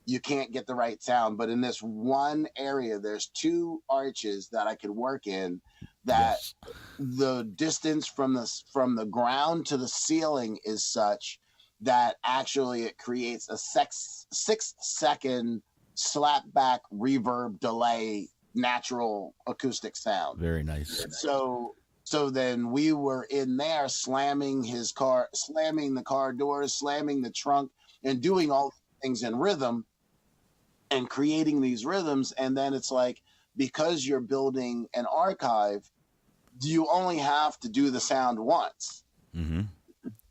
you can't get the right sound, but in this one area, there's two arches that I could work in, that the distance from the ground to the ceiling is such that actually it creates a 6-second slapback reverb delay natural acoustic sound. Very nice. So So then we were in there slamming the car doors, slamming the trunk, and doing all things in rhythm and creating these rhythms. And then it's like, because you're building an archive, you only have to do the sound once. Mm-hmm.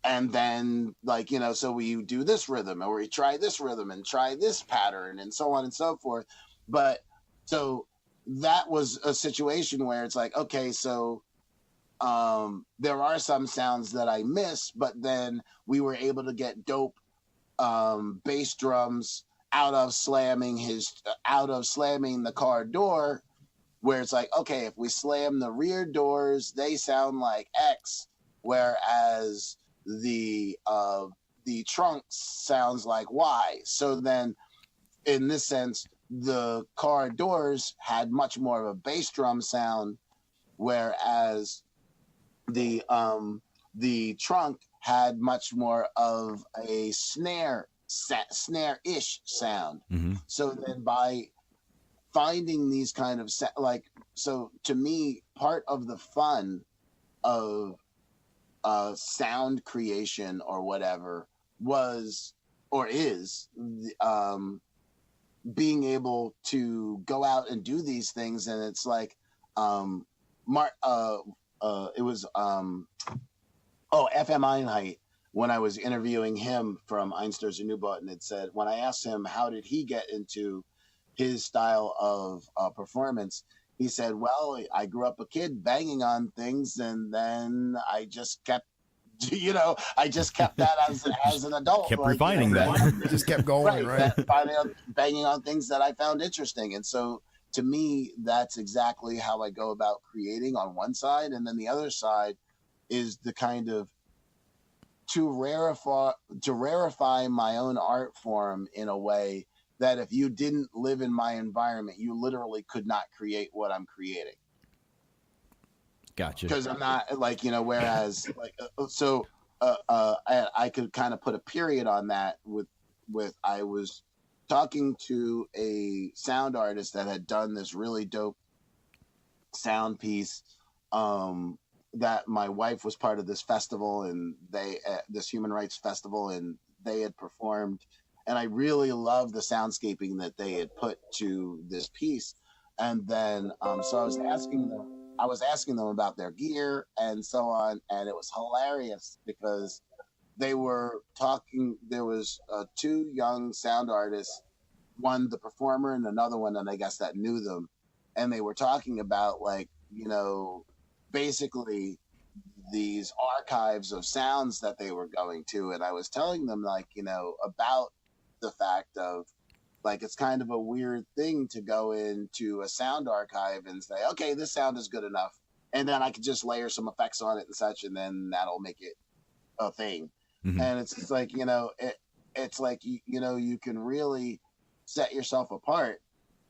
And then, like, you know, so we do this rhythm, or we try this rhythm and try this pattern, and so on and so forth. But so that was a situation where it's like, okay, so there are some sounds that I miss, but then we were able to get dope bass drums out of slamming the car door, where it's like, okay, if we slam the rear doors, they sound like X, whereas the trunk sounds like Y. So then, in this sense, the car doors had much more of a bass drum sound, whereas the trunk had much more of a snare-ish sound. Mm-hmm. So then, by finding these kind of so to me, part of the fun of sound creation or whatever was or is being able to go out and do these things. And it's like it was FM Einheit, when I was interviewing him from Einstürzer Neubauten, it said, when I asked him how did he get into his style of performance, he said, well, I grew up a kid banging on things, and then I just kept, that as an adult. Kept refining that. Just kept going, right? Banging on things that I found interesting. And so to me, that's exactly how I go about creating on one side. And then the other side is the kind of to rarefy my own art form in a way that if you didn't live in my environment, you literally could not create what I'm creating. Gotcha. Because I'm not whereas I could kind of put a period on that with I was talking to a sound artist that had done this really dope sound piece, that my wife was part of this festival, and this human rights festival, and they had performed, and I really loved the soundscaping that they had put to this piece. And then so I was asking them about their gear and so on, and it was hilarious because they were talking. There was two young sound artists, one the performer and another one, and I guess that knew them, and they were talking about basically these archives of sounds that they were going to, and I was telling them about the fact of it's kind of a weird thing to go into a sound archive and say, okay, this sound is good enough, and then I could just layer some effects on it and such, and then that'll make it a thing. Mm-hmm. And it's like, it's like, you can really set yourself apart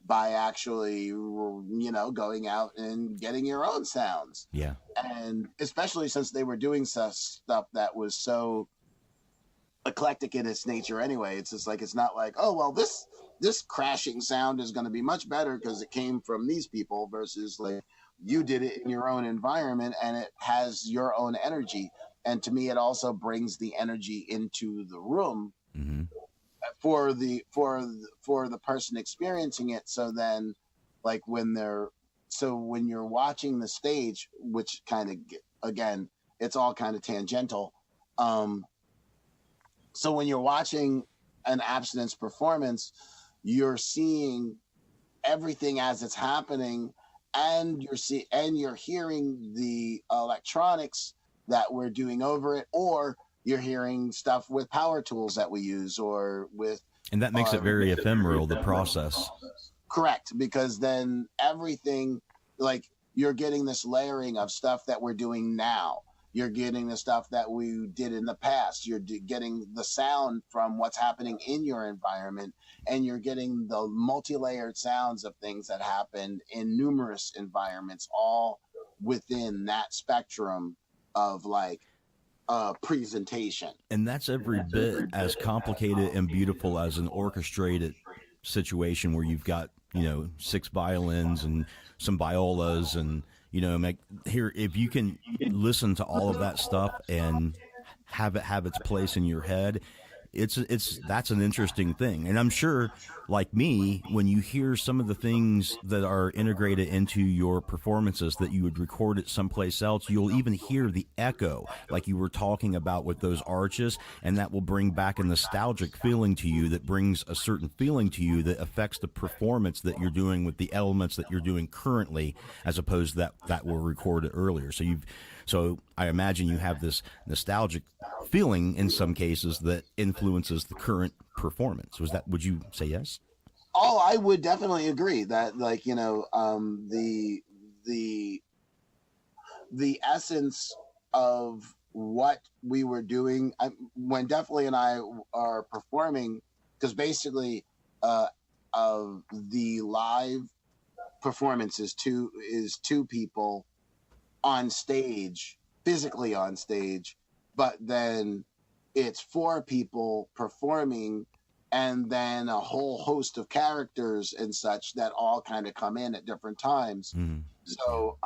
by actually, going out and getting your own sounds. Yeah. And especially since they were doing stuff that was so eclectic in its nature anyway. It's just like, it's not like, oh, well, this crashing sound is going to be much better because it came from these people, versus you did it in your own environment and it has your own energy. And to me, it also brings the energy into the room. Mm-hmm. for the person experiencing it. So then when you're watching the stage, which kind of, again, it's all kind of tangential. So when you're watching an Abstinence performance, you're seeing everything as it's happening, and you're hearing the electronics that we're doing over it, or you're hearing stuff with power tools that we use, or with... And that makes it very ephemeral, the process. Correct, because then everything, you're getting this layering of stuff that we're doing now. You're getting the stuff that we did in the past. You're getting the sound from what's happening in your environment, and you're getting the multi-layered sounds of things that happened in numerous environments, all within that spectrum of presentation. And that's every bit as complicated and beautiful as an orchestrated situation where you've got 6 violins and some violas and You know, here, if you can listen to all of that stuff and have it have its place in your head, that's an interesting thing. And I'm sure, like me, when you hear some of the things that are integrated into your performances that you would record it someplace else, you'll even hear the echo, like you were talking about with those arches, and that will bring back a nostalgic feeling to you, that brings a certain feeling to you that affects the performance that you're doing with the elements that you're doing currently, as opposed to that were recorded earlier. So I imagine you have this nostalgic feeling in some cases that influences the current performance. Would you say yes? Oh, I would definitely agree that, like, you know, the essence of what we were doing when Definitely and I are performing, because basically the live performance is two people on stage, physically on stage, but then it's 4 people performing, and then a whole host of characters and such that all kind of come in at different times. Mm-hmm. So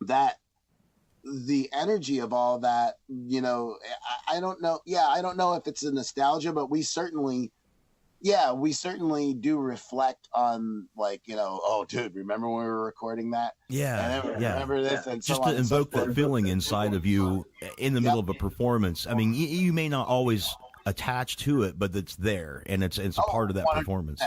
that the energy of all that, you know, I don't know. Yeah, I don't know if it's a nostalgia, but we certainly do reflect on, like, you know, oh, dude, remember when we were recording that? Yeah, remember this? And just to invoke that feeling inside of you in the middle of a performance. I mean, you may not always attach to it, but it's there, and it's a part of that 100%. Performance.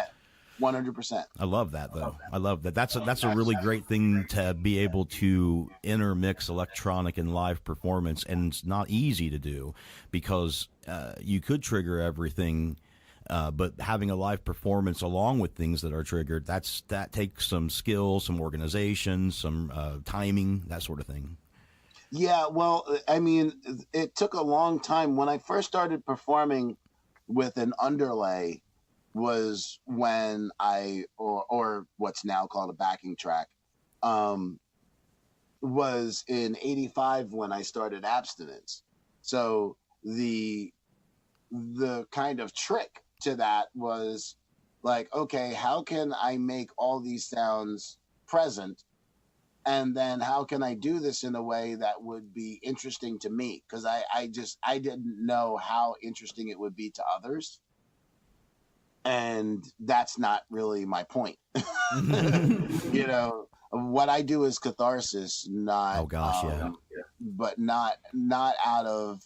100%. I love that, though. I love that. That's a really great thing to be able to intermix electronic and live performance, and it's not easy to do because you could trigger everything. But having a live performance along with things that are triggered, that takes some skill, some organization, some timing, that sort of thing. Yeah, well, I mean, it took a long time. When I first started performing with an underlay was when or what's now called a backing track, was in '85 when I started Abstinence. So the kind of trick to that was like, okay, how can I make all these sounds present, and then how can I do this in a way that would be interesting to me, because I didn't know how interesting it would be to others, and that's not really my point. You know, what I do is catharsis, not but not out of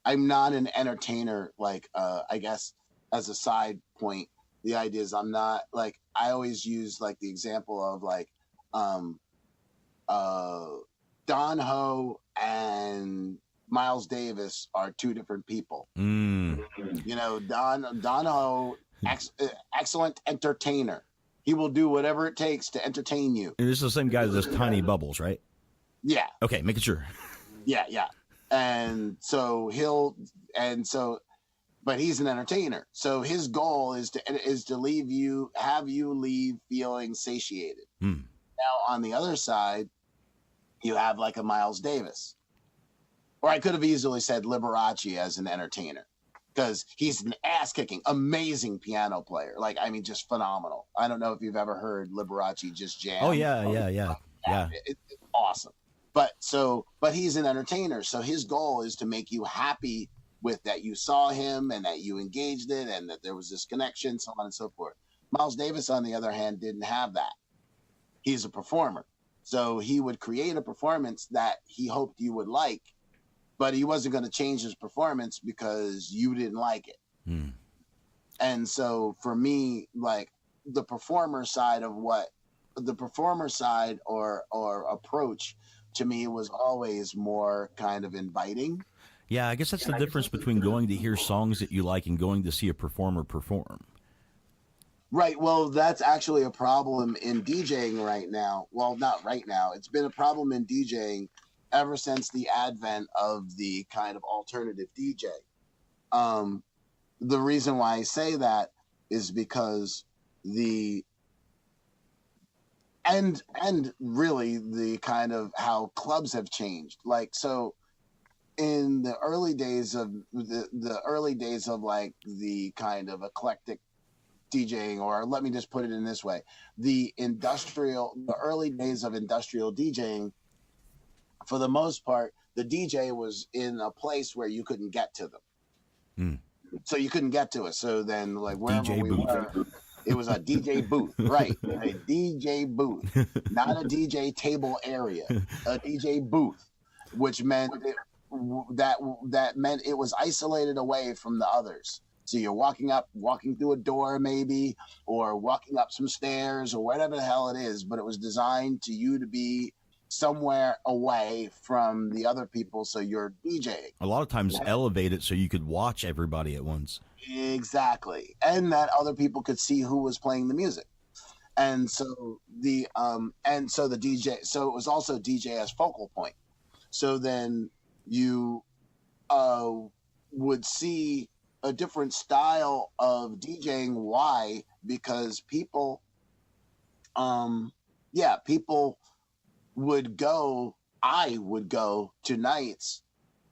I'm not an entertainer, like, I guess as a side point, the idea is I'm not, like, I always use, like, the example of, like, Don Ho and Miles Davis are 2 different people. You know, Don Ho, excellent entertainer. He will do whatever it takes to entertain you. And this is the same guy that does Tiny Bubbles, right? Yeah. Okay, making sure. Yeah. And so but he's an entertainer. So his goal is to have you leave feeling satiated. Now, on the other side, you have like a Miles Davis, or I could have easily said Liberace as an entertainer, because he's an ass-kicking, amazing piano player. Like, I mean, just phenomenal. I don't know if you've ever heard Liberace just jam. Oh, yeah. It's awesome. But he's an entertainer. So his goal is to make you happy with that you saw him and that you engaged it and that there was this connection, so on and so forth. Miles Davis, on the other hand, didn't have that. He's a performer. So he would create a performance that he hoped you would like, but he wasn't going to change his performance because you didn't like it. And so for me, like, the performer side or approach to me was always more kind of inviting. Yeah, I guess that's the difference between going to hear songs that you like and going to see a performer perform. Right. Well, that's actually a problem in DJing right now. Well, not right now. It's been a problem in DJing ever since the advent of the kind of alternative DJ. The reason why I say that is because and really the kind of how clubs have changed. Like, so in the early days of like the kind of eclectic DJing, or let me just put it in this way. The early days of industrial DJing, for the most part, the DJ was in a place where you couldn't get to them. So you couldn't get to it. So then, like, wherever we were, it was a DJ booth, right? A DJ booth, not a DJ table area, a DJ booth, which meant that meant it was isolated away from the others. So you're walking through a door maybe, or walking up some stairs or whatever the hell it is, but it was designed to you to be somewhere away from the other people, so you're DJing. A lot of times elevated so you could watch everybody at once. Exactly. And that other people could see who was playing the music. And so the DJ, so it was also DJ as focal point. So then you would see a different style of DJing. Why? Because people I would go to nights,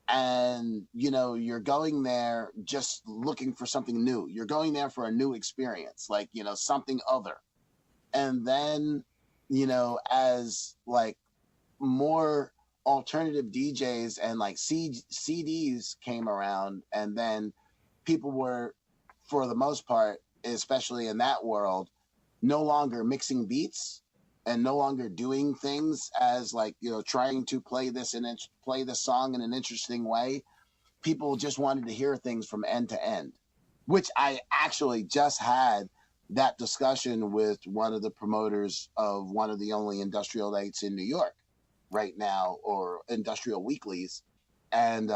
and you're going there just looking for something new. You're going there for a new experience, like, something other. And then, as like more alternative DJs and like CDs came around, and then people were, for the most part, especially in that world, no longer mixing beats and no longer doing things as like, trying to play this song in an interesting way. People just wanted to hear things from end to end, which I actually just had that discussion with one of the promoters of one of the only industrial nights in New York right now, or industrial weeklies. And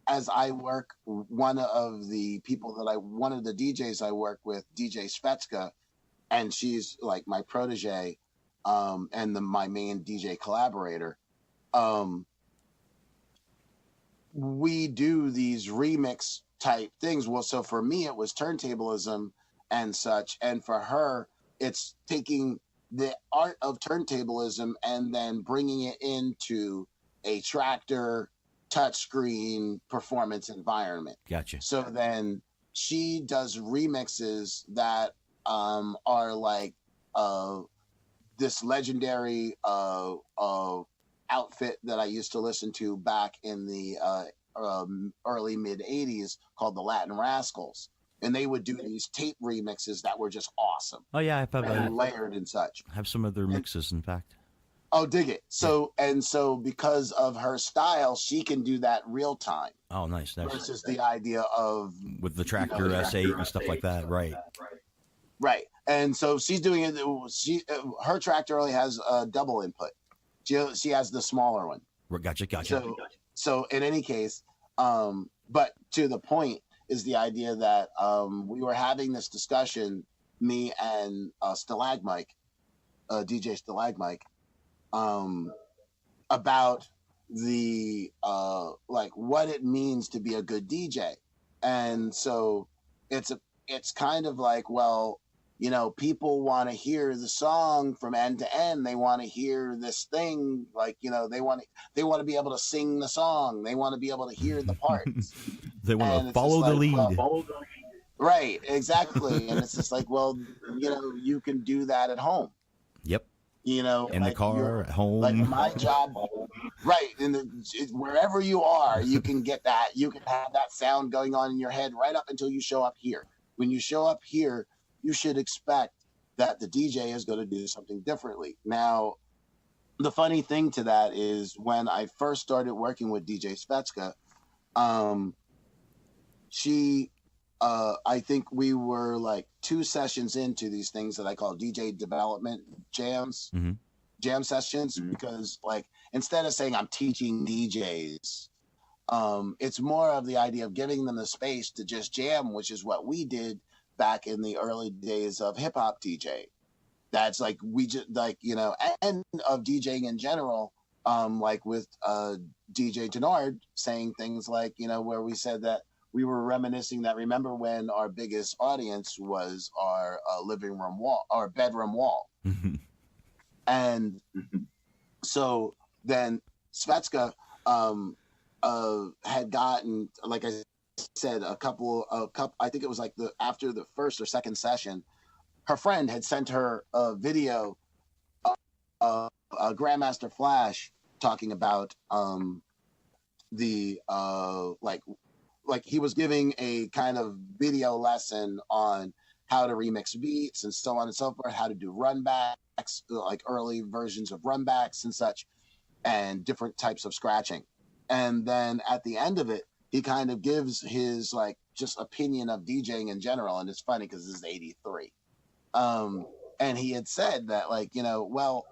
as I work, one of the DJs I work with, DJ Svetska, and she's like my protege, and my main DJ collaborator. We do these remix type things. Well, so for me, it was turntablism and such. And for her, it's taking the art of turntablism and then bringing it into a tractor touchscreen performance environment. Gotcha. So then she does remixes that are like this legendary outfit that I used to listen to back in the early mid 80s called the Latin Rascals, and they would do these tape remixes that were just awesome. Oh yeah, and layered and such. I have some of their mixes, in fact. Oh, dig it. So because of her style, she can do that real time. Oh, nice. Versus the idea of with the tractor S8 and stuff like that, right? Right. And so she's doing it. Her tractor only has a double input. She has the smaller one. Gotcha. So in any case, but to the point is the idea that we were having this discussion, me and Stalagmike, DJ Stalagmike, about the like what it means to be a good DJ. And so it's kind of like, well, people want to hear the song from end to end. They want to hear this thing, like, they want to be able to sing the song. They want to be able to hear the parts. They want to follow the lead. Right, exactly. And it's just like, well, you can do that at home. Yep. In like the car, at home. Like my job, right? Wherever you are, you can get that. You can have that sound going on in your head right up until you show up here. When you show up here, you should expect that the DJ is going to do something differently. Now, the funny thing to that is when I first started working with DJ Svetska, I think we were like 2 sessions into these things that I call DJ development jams, jam sessions, because like instead of saying I'm teaching DJs, it's more of the idea of giving them the space to just jam, which is what we did back in the early days of hip hop DJ. That's like, we just like, and of DJing in general, like with DJ Denard saying things like, where we said that we were reminiscing that, remember when our biggest audience was our living room wall, our bedroom wall. And so then Svetska had gotten, like I said a couple, I think it was like after the first or second session, her friend had sent her a video of Grandmaster Flash talking about like he was giving a kind of video lesson on how to remix beats and so on and so forth, how to do runbacks, like early versions of runbacks and such, and different types of scratching. And then at the end of it, he kind of gives his like just opinion of DJing in general. And it's funny because this is 83. And he had said that, like, you know, well,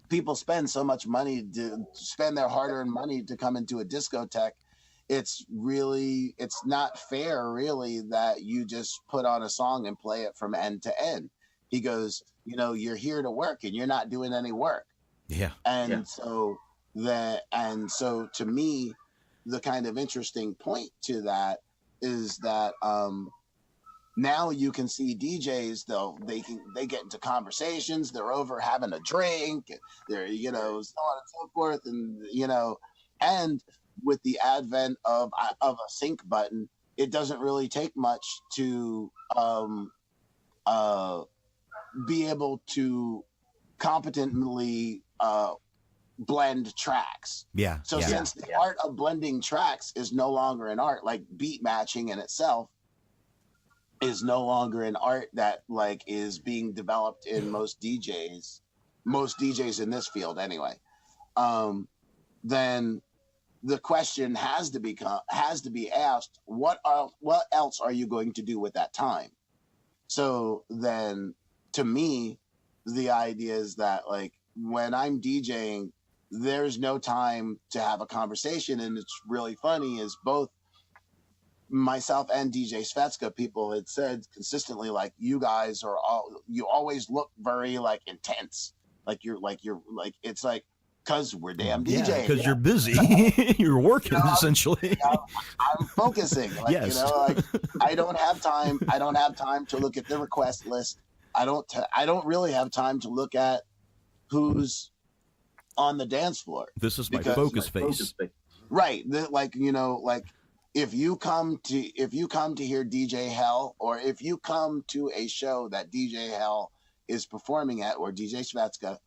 people spend so much money to spend their hard-earned money to come into a discotheque. It's not fair, really, that you just put on a song and play it from end to end. He goes, you know, you're here to work and you're not doing any work. Yeah. And so to me, the kind of interesting point to that is that now you can see DJs, though, they get into conversations, they're over having a drink, they're, you know, so on and so forth, and, you know, and with the advent of a sync button, it doesn't really take much to be able to competently blend tracks. Yeah. So since the art of blending tracks is no longer an art, like beat matching in itself is no longer an art that like is being developed in most DJs in this field anyway, then the question has to be asked, what else are you going to do with that time? So then to me, the idea is that, like, when I'm DJing, there's no time to have a conversation. And it's really funny is both myself and DJ Svetska, people had said consistently, like, you guys you always look very like intense. Like you're it's like, cause we're damn DJing. Yeah, because you're busy. You're working, essentially. I'm focusing. Like, yes. You know, like I don't have time to look at the request list. I don't really have time to look at who's on the dance floor. This is my focus phase. Right. Like, you know, like if you come to hear DJ Hell, or if you come to a show that DJ Hell is performing at, or DJ Svetska,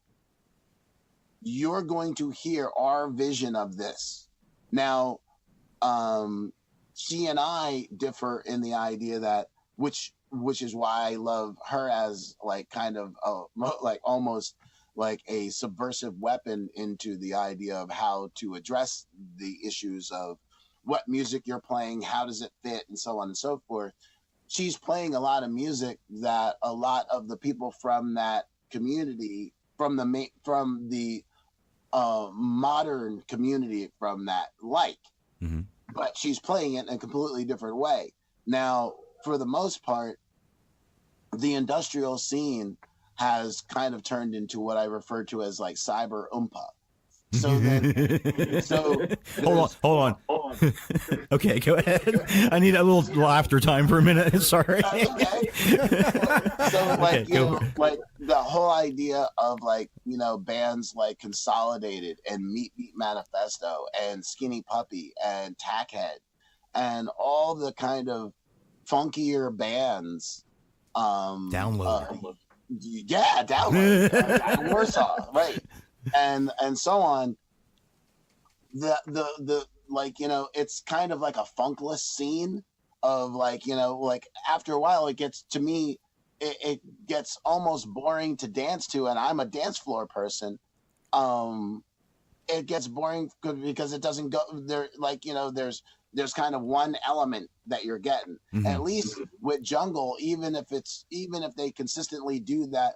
you're going to hear our vision of this. Now, she and I differ in the idea that, which is why I love her as like kind of like almost like a subversive weapon into the idea of how to address the issues of what music you're playing, how does it fit, and so on and so forth. She's playing a lot of music that a lot of the people from that community, from the modern community from that, like, mm-hmm. But she's playing it in a completely different way. Now, for the most part, the industrial scene has kind of turned into what I refer to as like cyber oompa. So then, hold on. Okay, go ahead. I need a little laughter time for a minute. Sorry. Okay. So like, okay, you know, like the whole idea of like, you know, bands like Consolidated and Meat Beat Manifesto and Skinny Puppy and Tackhead and all the kind of funkier bands. Download. Download. Warsaw, right. And so on. The like, you know, it's kind of like a funkless scene of like, you know, like after a while it gets, to me, it gets almost boring to dance to, and I'm a dance floor person. It gets boring because it doesn't go there. Like, you know, there's kind of one element that you're getting. Mm-hmm. At least with jungle, even if they consistently do that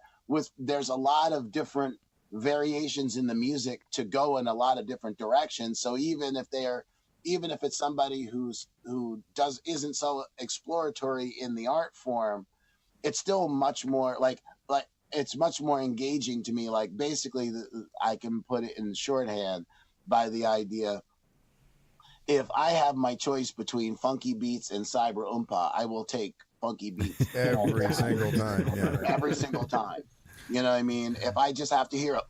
there's a lot of different variations in the music to go in a lot of different directions. So even if it's somebody who isn't so exploratory in the art form, it's still much more like it's much more engaging to me. Like basically I can put it in shorthand by the idea, if I have my choice between funky beats and cyber oompa, I will take funky beats every single time. Yeah. Every single time. You know what I mean? If I just have to hear a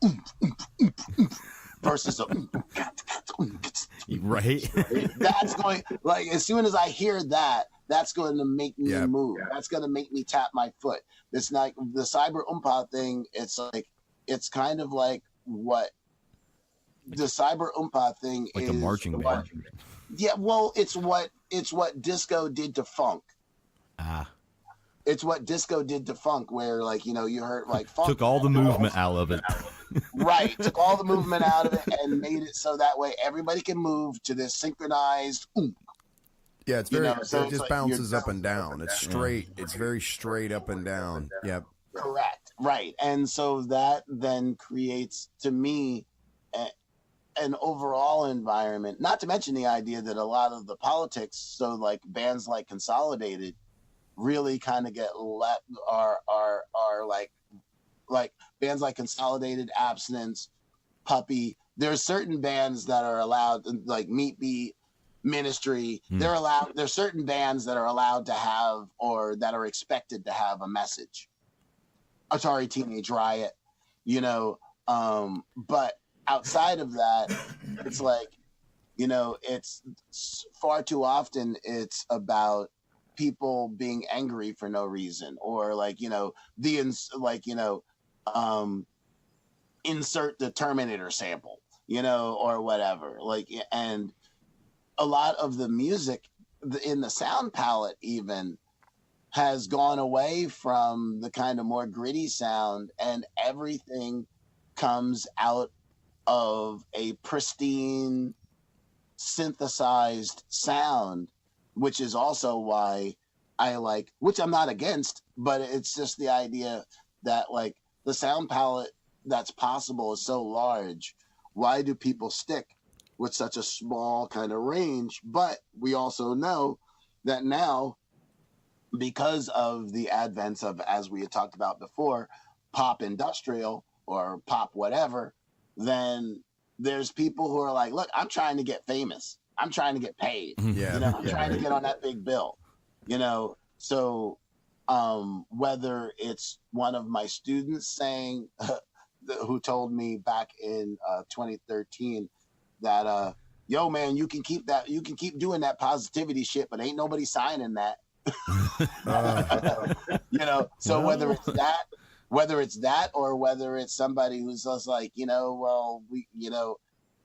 versus a Right. That's going, like, as soon as I hear that, that's going to make me move. That's going to make me tap my foot. It's like the cyber umpa thing. It's like, it's kind of like what the cyber umpa thing like is. a marching band. Yeah, well, it's what disco did to funk. It's what disco did to funk, where, like, you know, you heard like funk took all the movement out of it. Right, took all the movement out of it and made it so that way everybody can move to this synchronized. Yeah, it's very. So it just like bounces up and down. It's straight. It's very straight up and down. Yep. Correct. Right, and so that then creates, to me, an overall environment. Not to mention the idea that a lot of the politics, so like bands like Consolidated, really kind of get are like bands like Consolidated, Abstinence, Puppy. There's certain bands that are allowed, like Meat Beat, Ministry. There's certain bands that are allowed to have, or that are expected to have, a message. Atari Teenage Riot, you know, but outside of that, it's like, you know, it's far too often it's about people being angry for no reason, or like, you know, insert the Terminator sample, you know, or whatever. Like, and a lot of the music in the sound palette even has gone away from the kind of more gritty sound, and everything comes out of a pristine synthesized sound, which is also why I like, which I'm not against, but it's just the idea that, like, the sound palette that's possible is so large. Why do people stick with such a small kind of range? But we also know that now, because of the advent of, as we had talked about before, pop industrial or pop whatever, then there's people who are like, look, I'm trying to get famous. I'm trying to get paid. Yeah. You know, I'm trying to get on that big bill. You know, so whether it's one of my students saying, who told me back in 2013 that, yo, man, you can keep doing that positivity shit, but ain't nobody signing that. You know, so whether it's that or whether it's somebody who's just like, you know, well,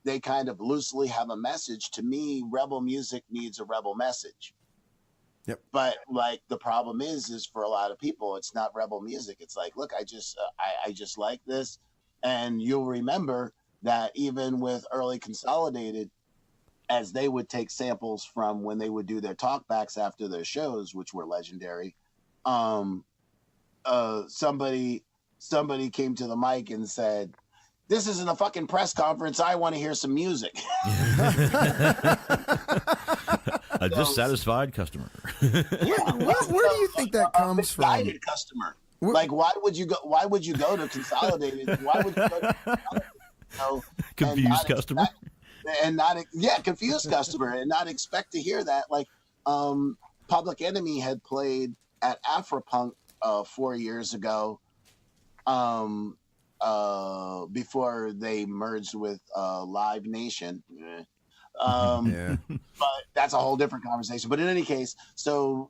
they kind of loosely have a message. To me, rebel music needs a rebel message. Yep. But like, the problem is for a lot of people, it's not rebel music. It's like, look, I just like this. And you'll remember that even with early Consolidated, as they would take samples from when they would do their talkbacks after their shows, which were legendary, somebody came to the mic and said, "This isn't a fucking press conference. I want to hear some music." A dissatisfied customer. Yeah, where do you think that comes from? Misguided customer. Like, why would you go to Consolidated? Why would you go to confused customer? Confused customer, and not expect to hear that. Like, Public Enemy had played at Afropunk 4 years ago, before they merged with Live Nation. But that's a whole different conversation. But in any case, so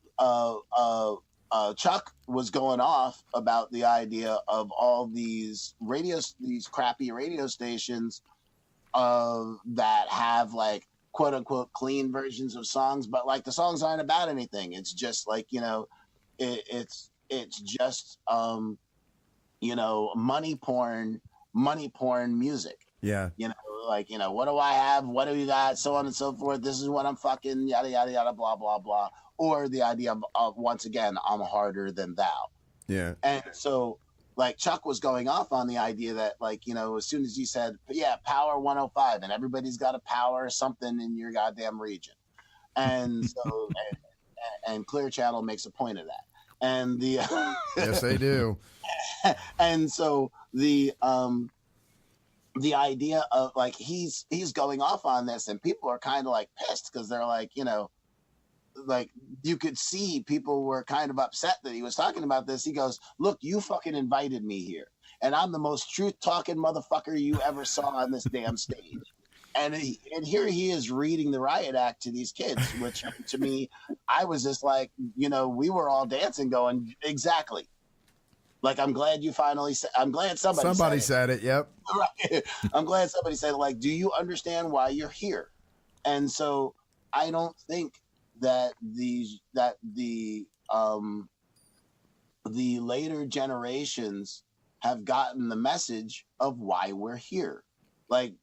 Chuck was going off about the idea of all these crappy radio stations that have, like, quote unquote clean versions of songs, but like, the songs aren't about anything. It's just like, you know, it's just you know, money porn music. Yeah. You know, like, you know, what do I have? What do you got? So on and so forth. This is what I'm fucking, yada, yada, yada, blah, blah, blah. Or the idea of once again, I'm harder than thou. Yeah. And so, like, Chuck was going off on the idea that, like, you know, as soon as you said, yeah, Power 105, and everybody's got a power something in your goddamn region. And so, and Clear Channel makes a point of that. And the yes, they do. And so the idea of, like, he's going off on this, and people are kind of like pissed, because they're like, you know, like, you could see people were kind of upset that he was talking about this. He goes, look, you fucking invited me here, and I'm the most truth talking motherfucker you ever saw on this damn stage. And here he is reading the riot act to these kids, which to me, I was just like, we were all dancing going, exactly. Like, I'm glad you finally said, I'm glad somebody said it. Yep. Right. I'm glad somebody said it. Like, do you understand why you're here? And so I don't think that the later generations have gotten the message of why we're here. Like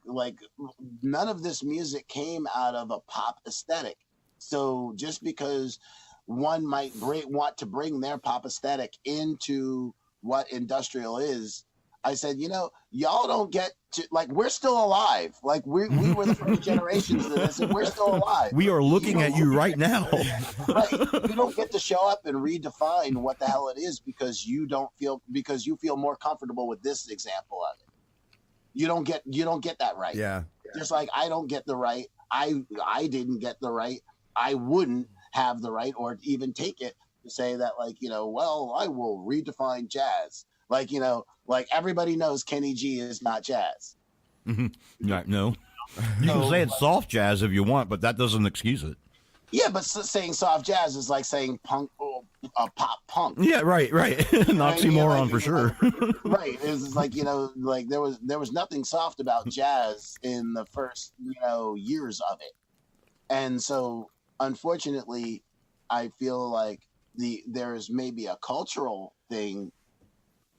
none of this music came out of a pop aesthetic. So just because one might want to bring their pop aesthetic into what industrial is, I said, y'all don't get to, like, we're still alive. Like, we were the first generations of this, and we're still alive. We are looking at you right now. Right. You don't get to show up and redefine what the hell it is because you feel more comfortable with this example of it. You don't get that right. Yeah. Just like I don't get the right. I didn't get the right. I wouldn't have the right or even take it to say that, like, well, I will redefine jazz. Like, like everybody knows Kenny G is not jazz. Mm-hmm. No. You can say it's soft jazz if you want, but that doesn't excuse it. Yeah, but saying soft jazz is like saying punk, pop punk. Yeah, right. An oxymoron for sure. Right. It's like, like there was nothing soft about jazz in the first, years of it. And so, unfortunately, I feel like there is maybe a cultural thing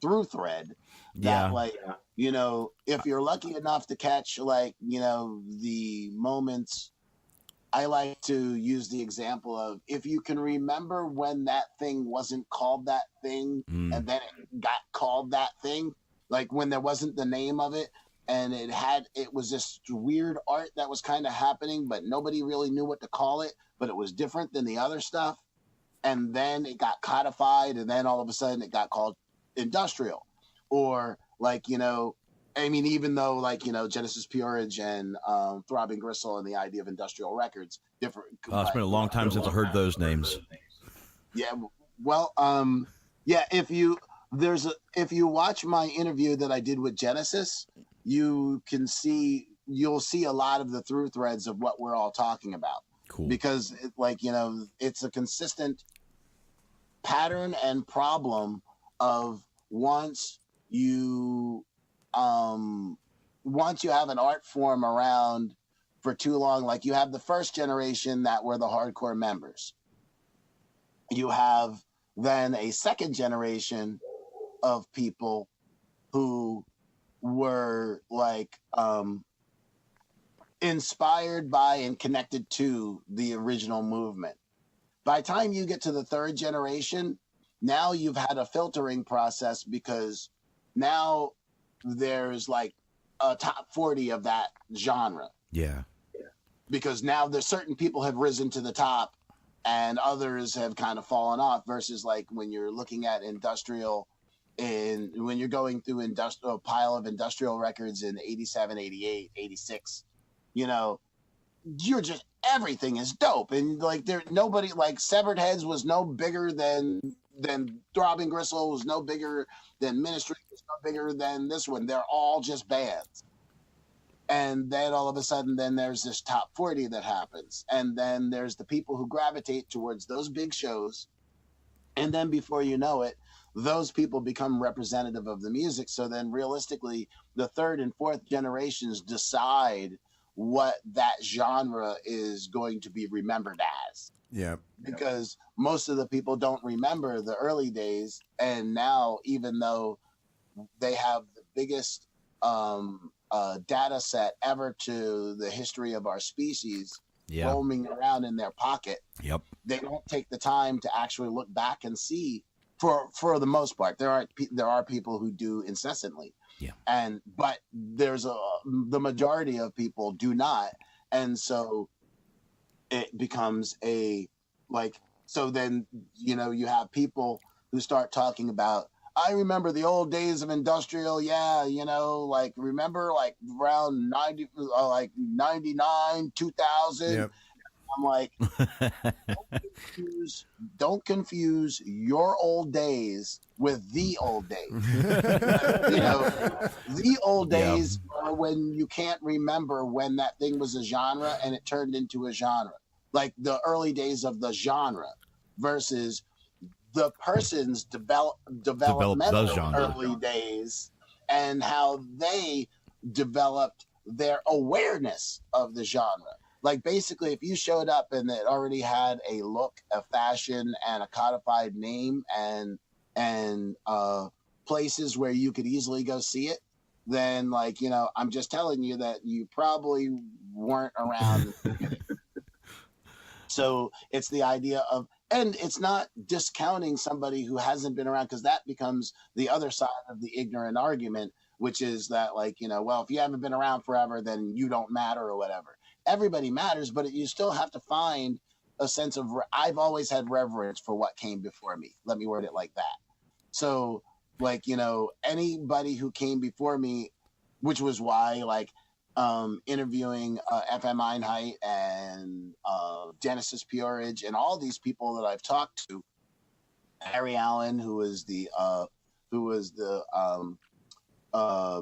through thread that, like, if you're lucky enough to catch, like, the moments. I like to use the example of, if you can remember when that thing wasn't called that thing and then it got called that thing, like when there wasn't the name of it and it was this weird art that was kind of happening, but nobody really knew what to call it, but it was different than the other stuff. And then it got codified, and then all of a sudden it got called industrial. Or, like, even though, like, Genesis Peerage and Throbbing Gristle and the idea of industrial records, different. It's been a long time since I heard those names. Yeah, well, yeah. If you watch my interview that I did with Genesis, you'll see a lot of the through threads of what we're all talking about. Cool. Because, it's a consistent pattern and problem of once you have an art form around for too long, like you have the first generation that were the hardcore members. You have then a second generation of people who were like inspired by and connected to the original movement. By the time you get to the third generation, now you've had a filtering process because now there's like a top 40 of that genre. Yeah. Because now there's certain people have risen to the top and others have kind of fallen off, versus like when you're looking at industrial and when you're going through a pile of industrial records in 87, 88, 86, you're just, everything is dope. And like nobody, like Severed Heads was no bigger than Throbbing Gristle, was no bigger than Ministry, was no bigger than this one. They're all just bands. And then all of a sudden, then there's this top 40 that happens. And then there's the people who gravitate towards those big shows. And then before you know it, those people become representative of the music. So then realistically, the third and fourth generations decide what that genre is going to be remembered as. Yeah. Because most of the people don't remember the early days. And now, even though they have the biggest data set ever to the history of our species roaming around in their pocket, they don't take the time to actually look back and see. For the most part, there are people who do incessantly, but there's the majority of people do not, and so it becomes so then you have people who start talking about, I remember the old days of industrial. Yeah, remember like around 99, 2000. Yep. I'm like, don't confuse your old days with the old days. The old days are when you can't remember when that thing was a genre and it turned into a genre. Like the early days of the genre versus the person's developmental early days and how they developed their awareness of the genre. Like basically, if you showed up and it already had a look, a fashion, and a codified name and places where you could easily go see it, then I'm just telling you that you probably weren't around. So it's the idea of, and it's not discounting somebody who hasn't been around, because that becomes the other side of the ignorant argument, which is that well, if you haven't been around forever, then you don't matter or whatever. Everybody matters, but you still have to find a sense of, I've always had reverence for what came before me. Let me word it like that. So anybody who came before me, which was why interviewing FM Einheit and Genesis Peerage and all these people that I've talked to, Harry Allen, who was the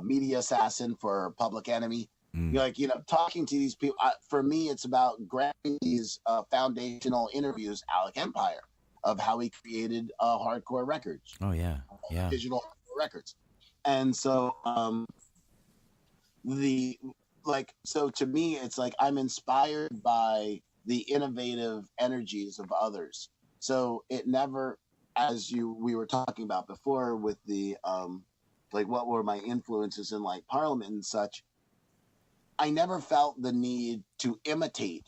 media assassin for Public Enemy. Talking to these people, for me, it's about grabbing these foundational interviews, Alec Empire, of how he created hardcore records. Oh, yeah. Digital records. And so, so to me, it's like I'm inspired by the innovative energies of others. So it never, as we were talking about before with the, what were my influences in Parliament and such, I never felt the need to imitate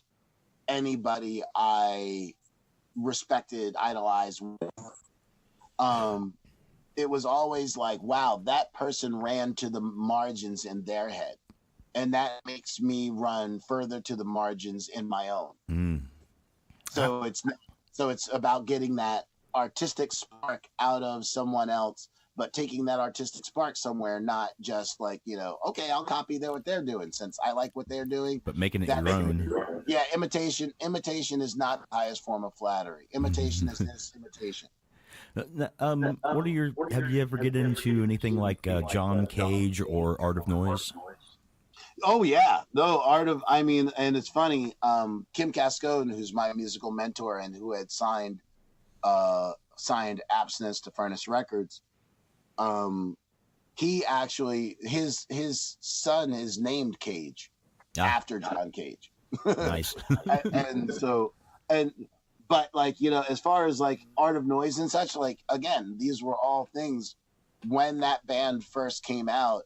anybody I respected, idolized. It was always wow, that person ran to the margins in their head, and that makes me run further to the margins in my own. So it's about getting that artistic spark out of someone else, but taking that artistic spark somewhere, not just okay, I'll copy what they're doing since I like what they're doing. But making it your own. Yeah, imitation is not the highest form of flattery. Imitation is this imitation. Have you ever get into anything like John Cage or Art of Noise? Oh yeah, no, and it's funny. Kim Cascone, who's my musical mentor and who had signed Abstinence to Furnace Records, he actually his son is named Cage after John Cage. Nice. But as far as Art of Noise and such, again, these were all things when that band first came out.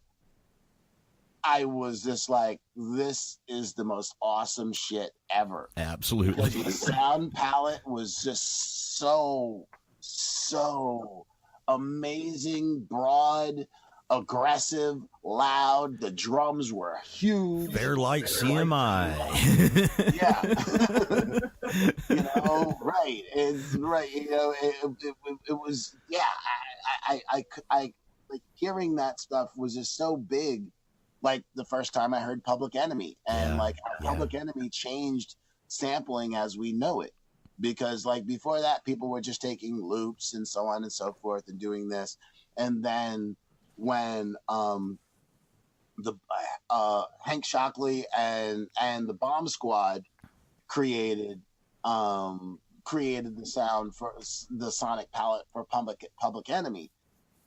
I was just this is the most awesome shit ever. Absolutely. The sound palette was just so amazing, broad, aggressive, loud. The drums were huge. Fairlight CMI. Yeah. Right. It's right. It was, yeah. I hearing that stuff was just so big. The first time I heard Public Enemy, and Public Enemy changed sampling as we know it, because before that, people were just taking loops and so on and so forth and doing this. And then when the Hank Shockley and the Bomb Squad created the sound for the sonic palette for Public Enemy,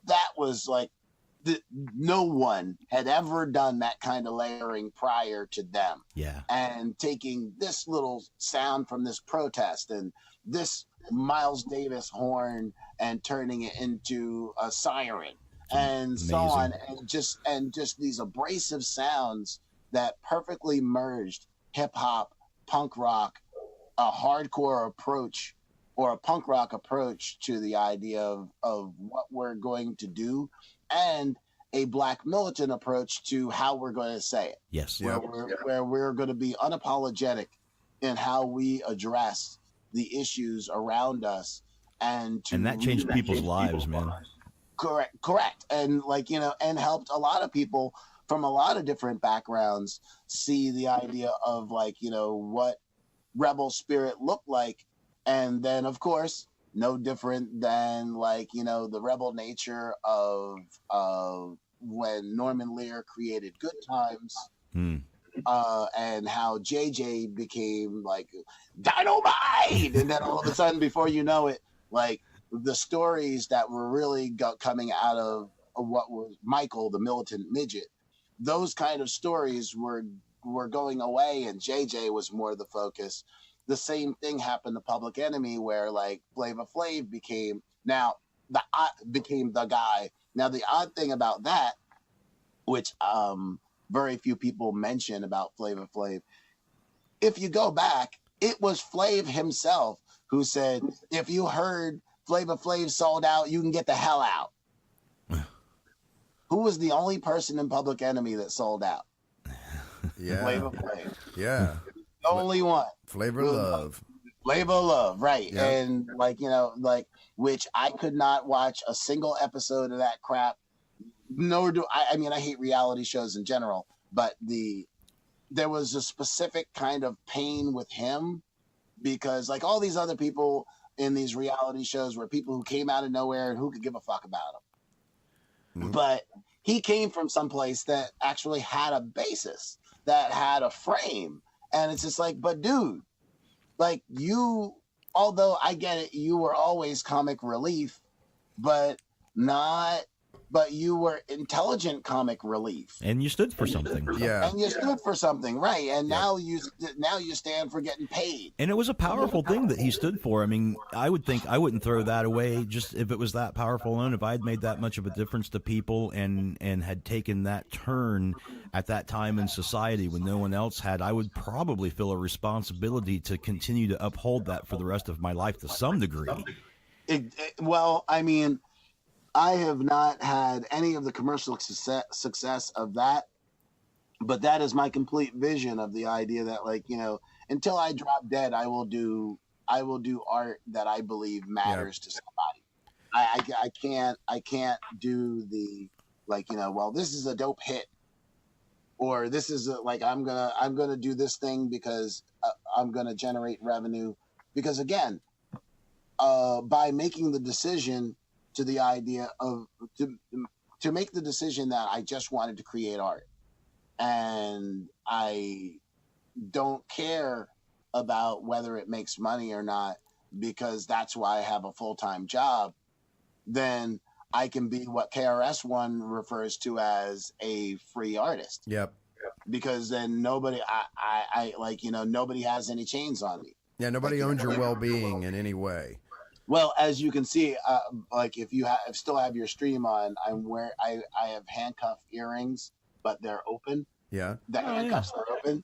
that was no one had ever done that kind of layering prior to them. Yeah. And taking this little sound from this protest and this Miles Davis horn and turning it into a siren and amazing. So on, and just these abrasive sounds that perfectly merged hip hop, punk rock, a hardcore approach or a punk rock approach to the idea of what we're going to do, and a black militant approach to how we're going to say it. Yes. Where we're going to be unapologetic in how we address the issues around us, and that changed people's lives, man. Correct. And and helped a lot of people from a lot of different backgrounds see the idea of what rebel spirit looked like. And then, of course, no different than like, you know, the rebel nature of when Norman Lear created Good Times, and how JJ became like dynamite, and then all of a sudden, before you know it, like the stories that were really coming out of what was Michael, the militant midget, those kind of stories were going away, and JJ was more the focus. The same thing happened to Public Enemy, where like Flava Flav became the guy. Now the odd thing about that, which very few people mention about Flava Flav, if you go back, it was Flav himself who said, "If you heard Flava Flav sold out, you can get the hell out." Who was the only person in Public Enemy that sold out? Yeah, Flava Flav. Yeah, The only one. Flavor of Love. Flavor of Love, right. Yeah. And like, you know, like, which I could not watch a single episode of that crap, nor do I mean, I hate reality shows in general, but there was a specific kind of pain with him, because like all these other people in these reality shows were people who came out of nowhere and who could give a fuck about them. Mm-hmm. But he came from someplace that actually had a basis, that had a frame. And it's just like, but dude, like you, although I get it, you were always comic relief, but you were intelligent comic relief, and you stood for something. Yeah, and you stood for something, right? And now you stand for getting paid. And it was a powerful thing that he stood for. I mean, I would think I wouldn't throw that away just if it was that powerful. And if I had made that much of a difference to people and had taken that turn at that time in society when no one else had, I would probably feel a responsibility to continue to uphold that for the rest of my life to some degree. Well, I mean, I have not had any of the commercial success of that, but that is my complete vision of the idea that, like, you know, until I drop dead, I will do art that I believe matters to somebody. I can't do the, like, you know, well, this is a dope hit, or this is like I'm gonna do this thing because I'm gonna generate revenue, because again, by making the decision to the idea of to make the decision that I just wanted to create art, and I don't care about whether it makes money or not, because that's why I have a full-time job, then I can be what KRS-One refers to as a free artist. Yep. Because then nobody, I like, you know, nobody has any chains on me. Yeah, nobody owns your well-being in any way. Well, as you can see, like if you still have your stream on, I have handcuff earrings, but they're open. Yeah. The handcuffs are open.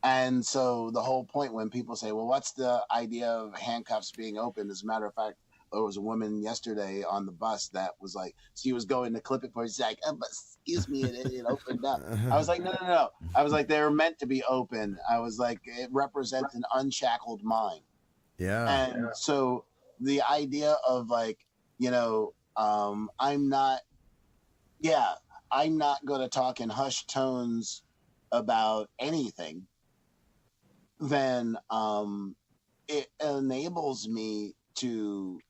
And so the whole point when people say, well, what's the idea of handcuffs being open? As a matter of fact, there was a woman yesterday on the bus that was like, she was going to clip it for, she's like, but excuse me, it opened up. I was like, no. I was like, they were meant to be open. I was like, it represents an unshackled mind. Yeah. And so the idea of, like, you know, I'm not going to talk in hushed tones about anything, then it enables me to,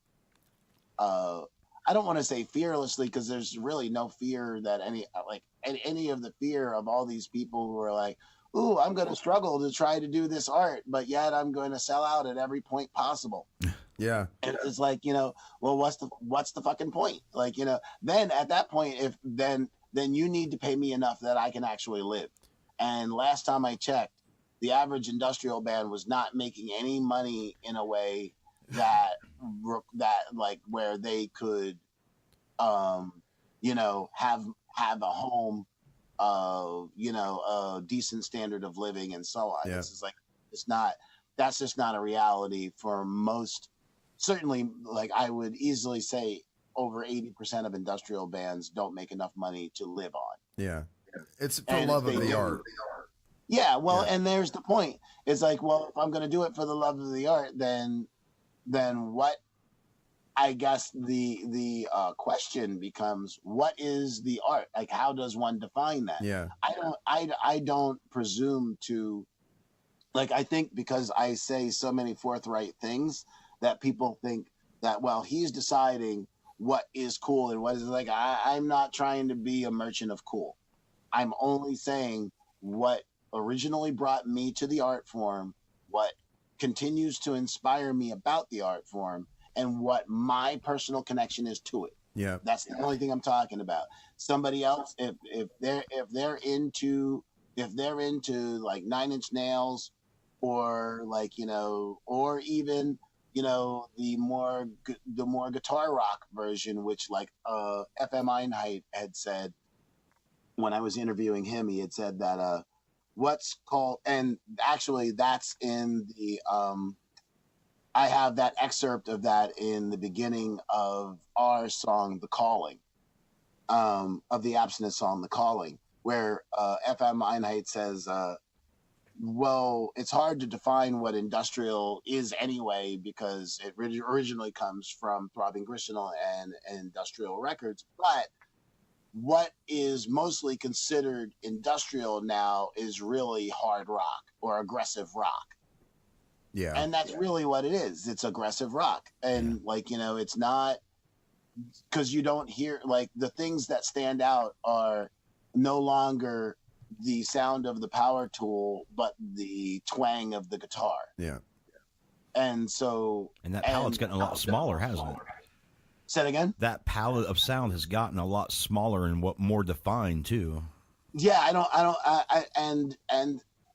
I don't want to say fearlessly, because there's really no fear that any of the fear of all these people who are like, ooh, I'm going to struggle to try to do this art, but yet I'm going to sell out at every point possible. Yeah. And it's like, you know, well, what's the fucking point? Like, you know, then at that point, then you need to pay me enough that I can actually live. And last time I checked, the average industrial band was not making any money in a way that like where they could, you know, have a home, you know, a decent standard of living and so on. Yeah. This is like, that's just not a reality for most. Certainly, like I would easily say over 80% of industrial bands don't make enough money to live on. Yeah. It's for love of the art. Yeah, well, and there's the point. It's like, well, if I'm going to do it for the love of the art, then what? I guess the question becomes, what is the art? Like, how does one define that? Yeah. I don't presume to, like, I think because I say so many forthright things that people think that, well, he's deciding what is cool and what is like. I'm not trying to be a merchant of cool. I'm only saying what originally brought me to the art form, what continues to inspire me about the art form, and what my personal connection is to it. Yeah, that's the only thing I'm talking about. Somebody else, if they're into like Nine Inch Nails, or like, you know, or even, you know, the more guitar rock version, which like FM Einheit had said when I was interviewing him, he had said that what's called, and actually that's in the I have that excerpt of that in the beginning of our song, The Calling, of the Abstinence song, The Calling, where FM Einheit says, well, it's hard to define what industrial is anyway, because it originally comes from Throbbing Gristle and Industrial Records. But what is mostly considered industrial now is really hard rock or aggressive rock. Yeah. And that's really what it is. It's aggressive rock. And like, you know, it's not, because you don't hear, like, the things that stand out are no longer the sound of the power tool, but the twang of the guitar. Yeah. And so, and that palette's gotten a lot smaller, hasn't it? Say it again? That palette of sound has gotten a lot smaller and more defined too. Yeah,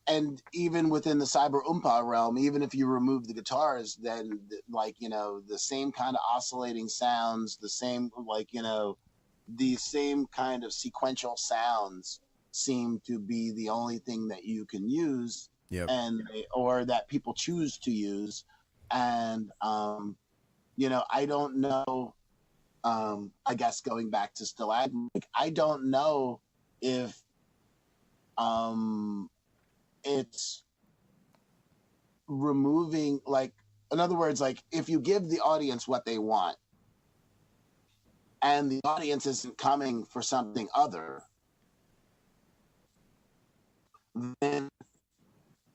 and even within the cyber realm, even if you remove the guitars, then, like, you know, the same kind of oscillating sounds, the same, like, you know, the same kind of sequential sounds seem to be the only thing that you can use. Yep. Or that people choose to use. And, you know, I don't know, I guess going back to Stalagmite, like, I don't know if it's removing, like, in other words, like, if you give the audience what they want and the audience isn't coming for something other, then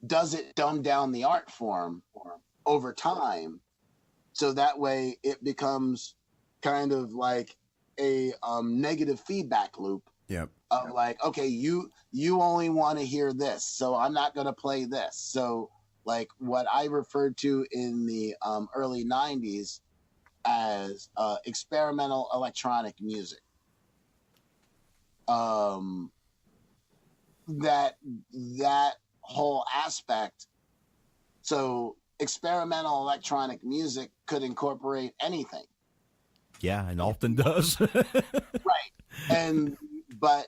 does it dumb down the art form over time, so that way it becomes kind of like a negative feedback loop? Yep. Of like, okay, you only want to hear this, so I'm not going to play this. So, like, what I referred to in the early 90s as experimental electronic music. That whole aspect. So experimental electronic music could incorporate anything. Yeah, and often does. Right. But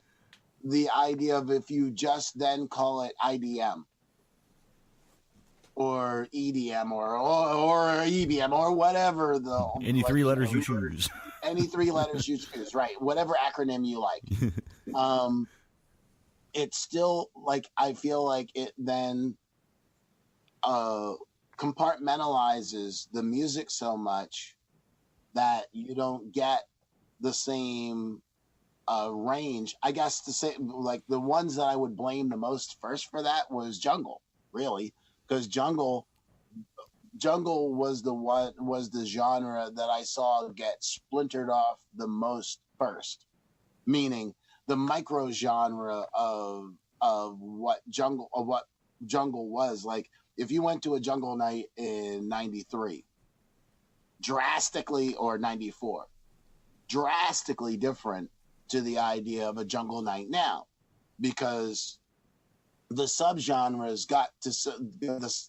the idea of, if you just then call it IDM or EDM or EBM or whatever, any three letters you choose. Any three letters you choose, right? Whatever acronym you like. It's still, like, I feel like it then compartmentalizes the music so much that you don't get the same range. I guess to say, like, the ones that I would blame the most first for that was jungle, really, because jungle was the genre that I saw get splintered off the most first, meaning the micro genre of what jungle was. Like, if you went to a jungle night in 93, drastically, or 94, drastically different to the idea of a jungle night now, because the subgenres got to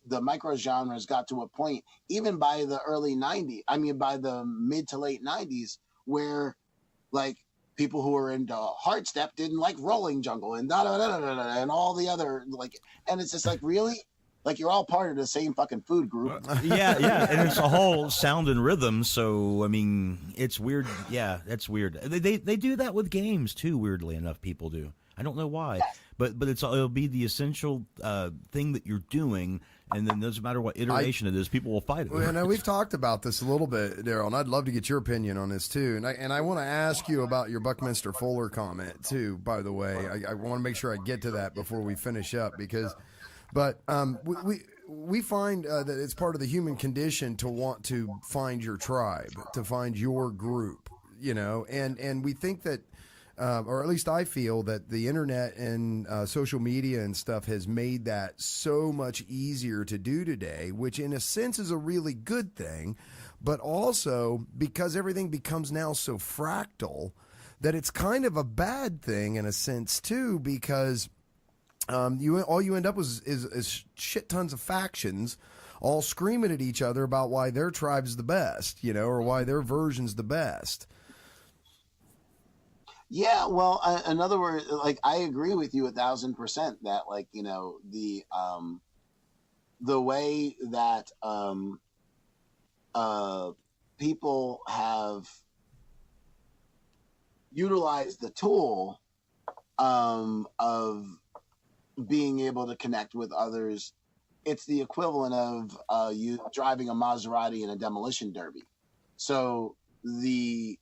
the micro genres got to a point, even by the early 90s, I mean by the mid to late 90s, where, like, people who were into hardstep didn't like rolling jungle and and all the other, like, and it's just like, really? Like, you're all part of the same fucking food group. Yeah, and it's a whole sound and rhythm. So I mean, it's weird. Yeah, that's weird. They do that with games too. Weirdly enough, people do. I don't know why, Yes. but it'll be the essential thing that you're doing, and then doesn't matter what iteration it is, people will fight it. Well, I know we've talked about this a little bit, Darryl, and I'd love to get your opinion on this too. And I want to ask you about your Buckminster Fuller comment too. By the way, I want to make sure I get to that before we finish up, because But we find that it's part of the human condition to want to find your tribe, to find your group, you know, and we think that, or at least I feel that the internet and social media and stuff has made that so much easier to do today, which in a sense is a really good thing, but also because everything becomes now so fractal that it's kind of a bad thing in a sense too, because all you end up with is shit tons of factions all screaming at each other about why their tribe's the best, you know, or why their version's the best. Yeah, well, in other words, like I agree with you 1,000% that, like, you know, the way that people have utilized the tool of being able to connect with others, it's the equivalent of you driving a Maserati in a demolition derby. So the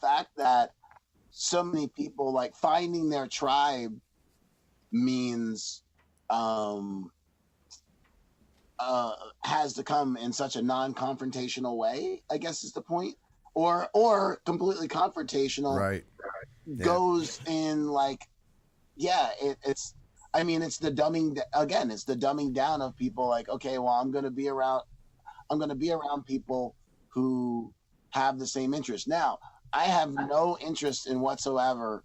fact that so many people, like, finding their tribe means has to come in such a non-confrontational way, I guess is the point, or completely confrontational, right? Yeah. Goes in, like, yeah, it's I mean, it's the dumbing down of people, like, okay, well, I'm going to be around people who have the same interest. Now, I have no interest in whatsoever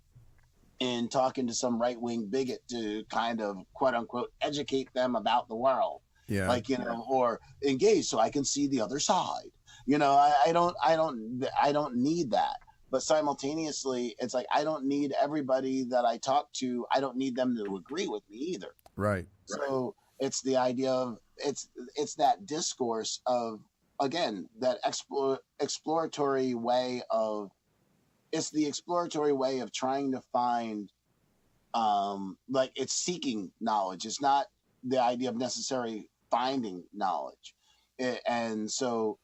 in talking to some right-wing bigot to kind of, quote unquote, educate them about the world. Yeah. Like, you know, or engage so I can see the other side. You know, I don't need that. But simultaneously, it's like, I don't need everybody that I talk to, I don't need them to agree with me either. Right. So it's the idea of, it's that discourse of, again, that exploratory way of, it's the exploratory way of trying to find, like, it's seeking knowledge. It's not the idea of necessarily finding knowledge. And so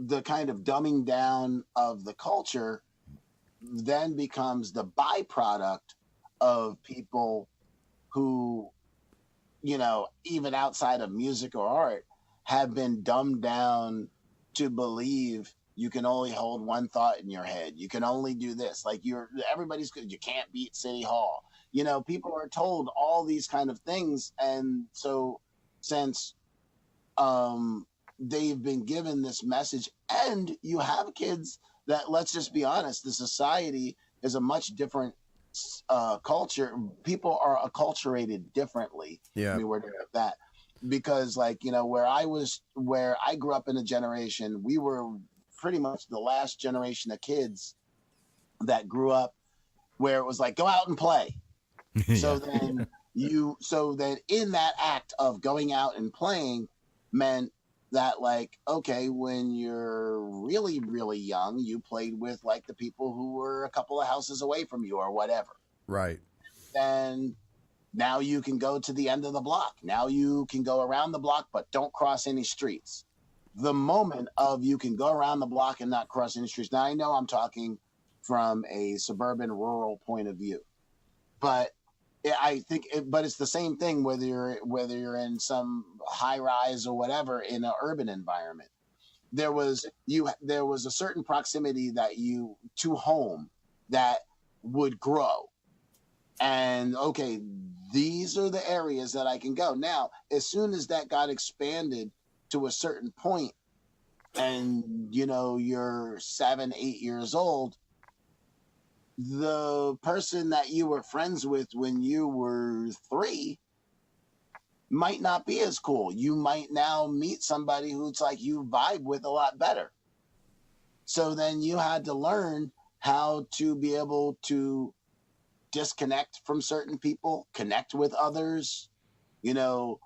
the kind of dumbing down of the culture then becomes the byproduct of people who, you know, even outside of music or art, have been dumbed down to believe you can only hold one thought in your head. You can only do this. Like, everybody's good. You can't beat City Hall. You know, people are told all these kind of things. And so since they've been given this message, and you have kids that, let's just be honest, the society is a much different culture. People are acculturated differently. Yeah. I mean, we're that because, like, you know, where I grew up in a generation, we were pretty much the last generation of kids that grew up where it was like, go out and play. Yeah. So then in that act of going out and playing meant that, like, okay, when you're really, really young, you played with, like, the people who were a couple of houses away from you or whatever. Right. Then now you can go to the end of the block. Now you can go around the block, but don't cross any streets. The moment of you can go around the block and not cross any streets. Now, I know I'm talking from a suburban, rural point of view, but I think, but it's the same thing whether you're in some high rise or whatever in an urban environment. There was a certain proximity to home that would grow, and okay, these are the areas that I can go. Now, as soon as that got expanded to a certain point, and, you know, you're 7, 8 years old, the person that you were friends with when you were 3 might not be as cool. You might now meet somebody who's like you vibe with a lot better. So then you had to learn how to be able to disconnect from certain people, connect with others, you know,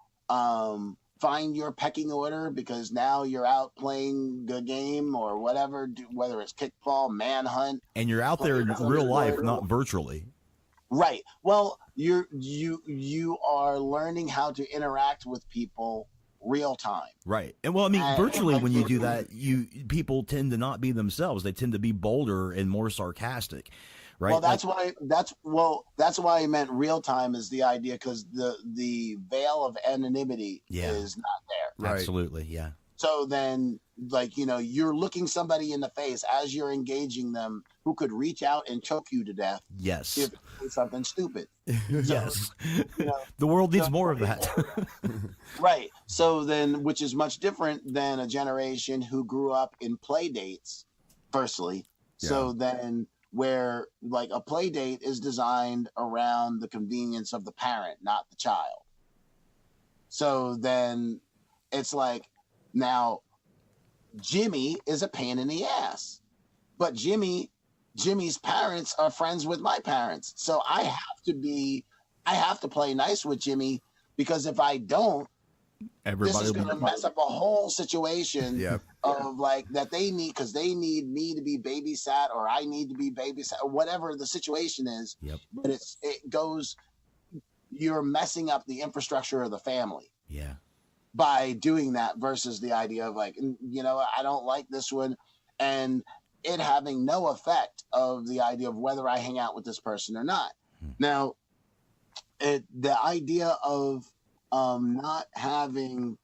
find your pecking order, because now you're out playing the game or whatever, whether it's kickball, manhunt. And you're out there in real life, not virtually. Right. Well, you are learning how to interact with people real time. Right. And well, I mean, virtually when you do that, people tend to not be themselves. They tend to be bolder and more sarcastic. Right. Well, that's why I meant real time is the idea, because the veil of anonymity is not there. Right. Absolutely. Yeah. So then, like, you know, you're looking somebody in the face as you're engaging them who could reach out and choke you to death. Yes. If it's something stupid. Yes. You know, the world needs more of that. Right. So then, which is much different than a generation who grew up in play dates, firstly. Yeah. So then, where like a play date is designed around the convenience of the parent, not the child. So then it's like, now Jimmy is a pain in the ass, but Jimmy's parents are friends with my parents. So I have to play nice with Jimmy, because if I don't, this is going to mess up a whole situation of like that they need, because they need me to be babysat, or I need to be babysat, or whatever the situation is. Yep. But you're messing up the infrastructure of the family. Yeah. By doing that, versus the idea of like, you know, I don't like this one, and it having no effect of the idea of whether I hang out with this person or not. Now, the idea of not having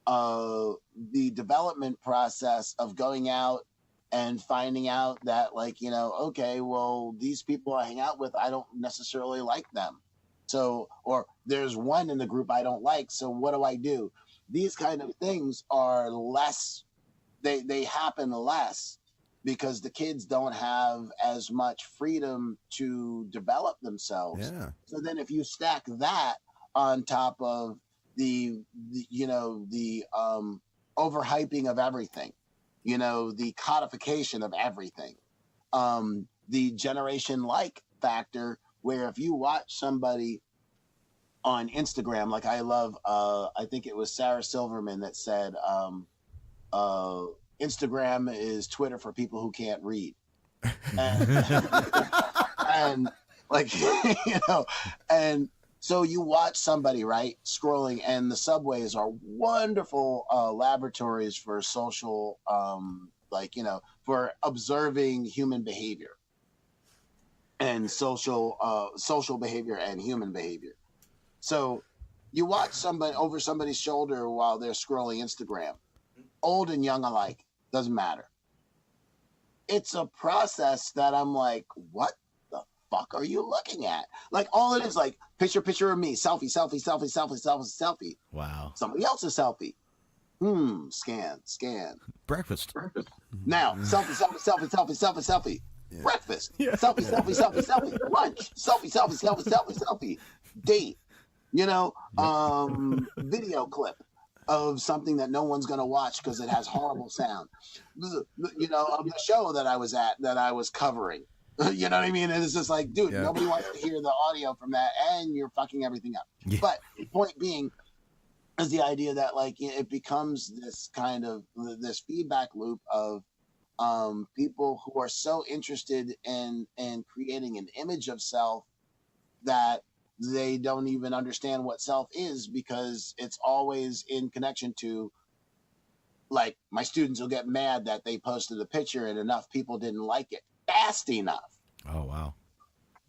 the development process of going out and finding out that, like, you know, okay, well, these people I hang out with, I don't necessarily like them. So, or there's one in the group I don't like, so what do I do? These kind of things are less, they happen less, because the kids don't have as much freedom to develop themselves. Yeah. So then if you stack that on top of the overhyping of everything, you know, the codification of everything, the generation-like factor, where if you watch somebody on Instagram, like I love, I think it was Sarah Silverman that said, Instagram is Twitter for people who can't read. And like, you know, and so you watch somebody, right, scrolling, and the subways are wonderful laboratories for social, like, you know, for observing human behavior and social behavior and human behavior. So you watch somebody over somebody's shoulder while they're scrolling Instagram, old and young alike, doesn't matter. It's a process that I'm like, what the fuck are you looking at? Like, all it is, like, picture of me, selfie. Wow. Somebody else's selfie. Scan. Breakfast. Now, selfie. Yeah. Breakfast. Yeah. Selfie. Lunch. Selfie. Date. You know, video clip of something that no one's going to watch because it has horrible sound. You know, of the show that I was at, that I was covering. You know what I mean? And it's just like, dude, nobody wants to hear the audio from that, and you're fucking everything up. Yeah. But the point being is the idea that, like, it becomes this kind of this feedback loop of people who are so interested in creating an image of self that they don't even understand what self is, because it's always in connection to, like, my students will get mad that they posted a picture and enough people didn't like it fast enough. Oh, wow.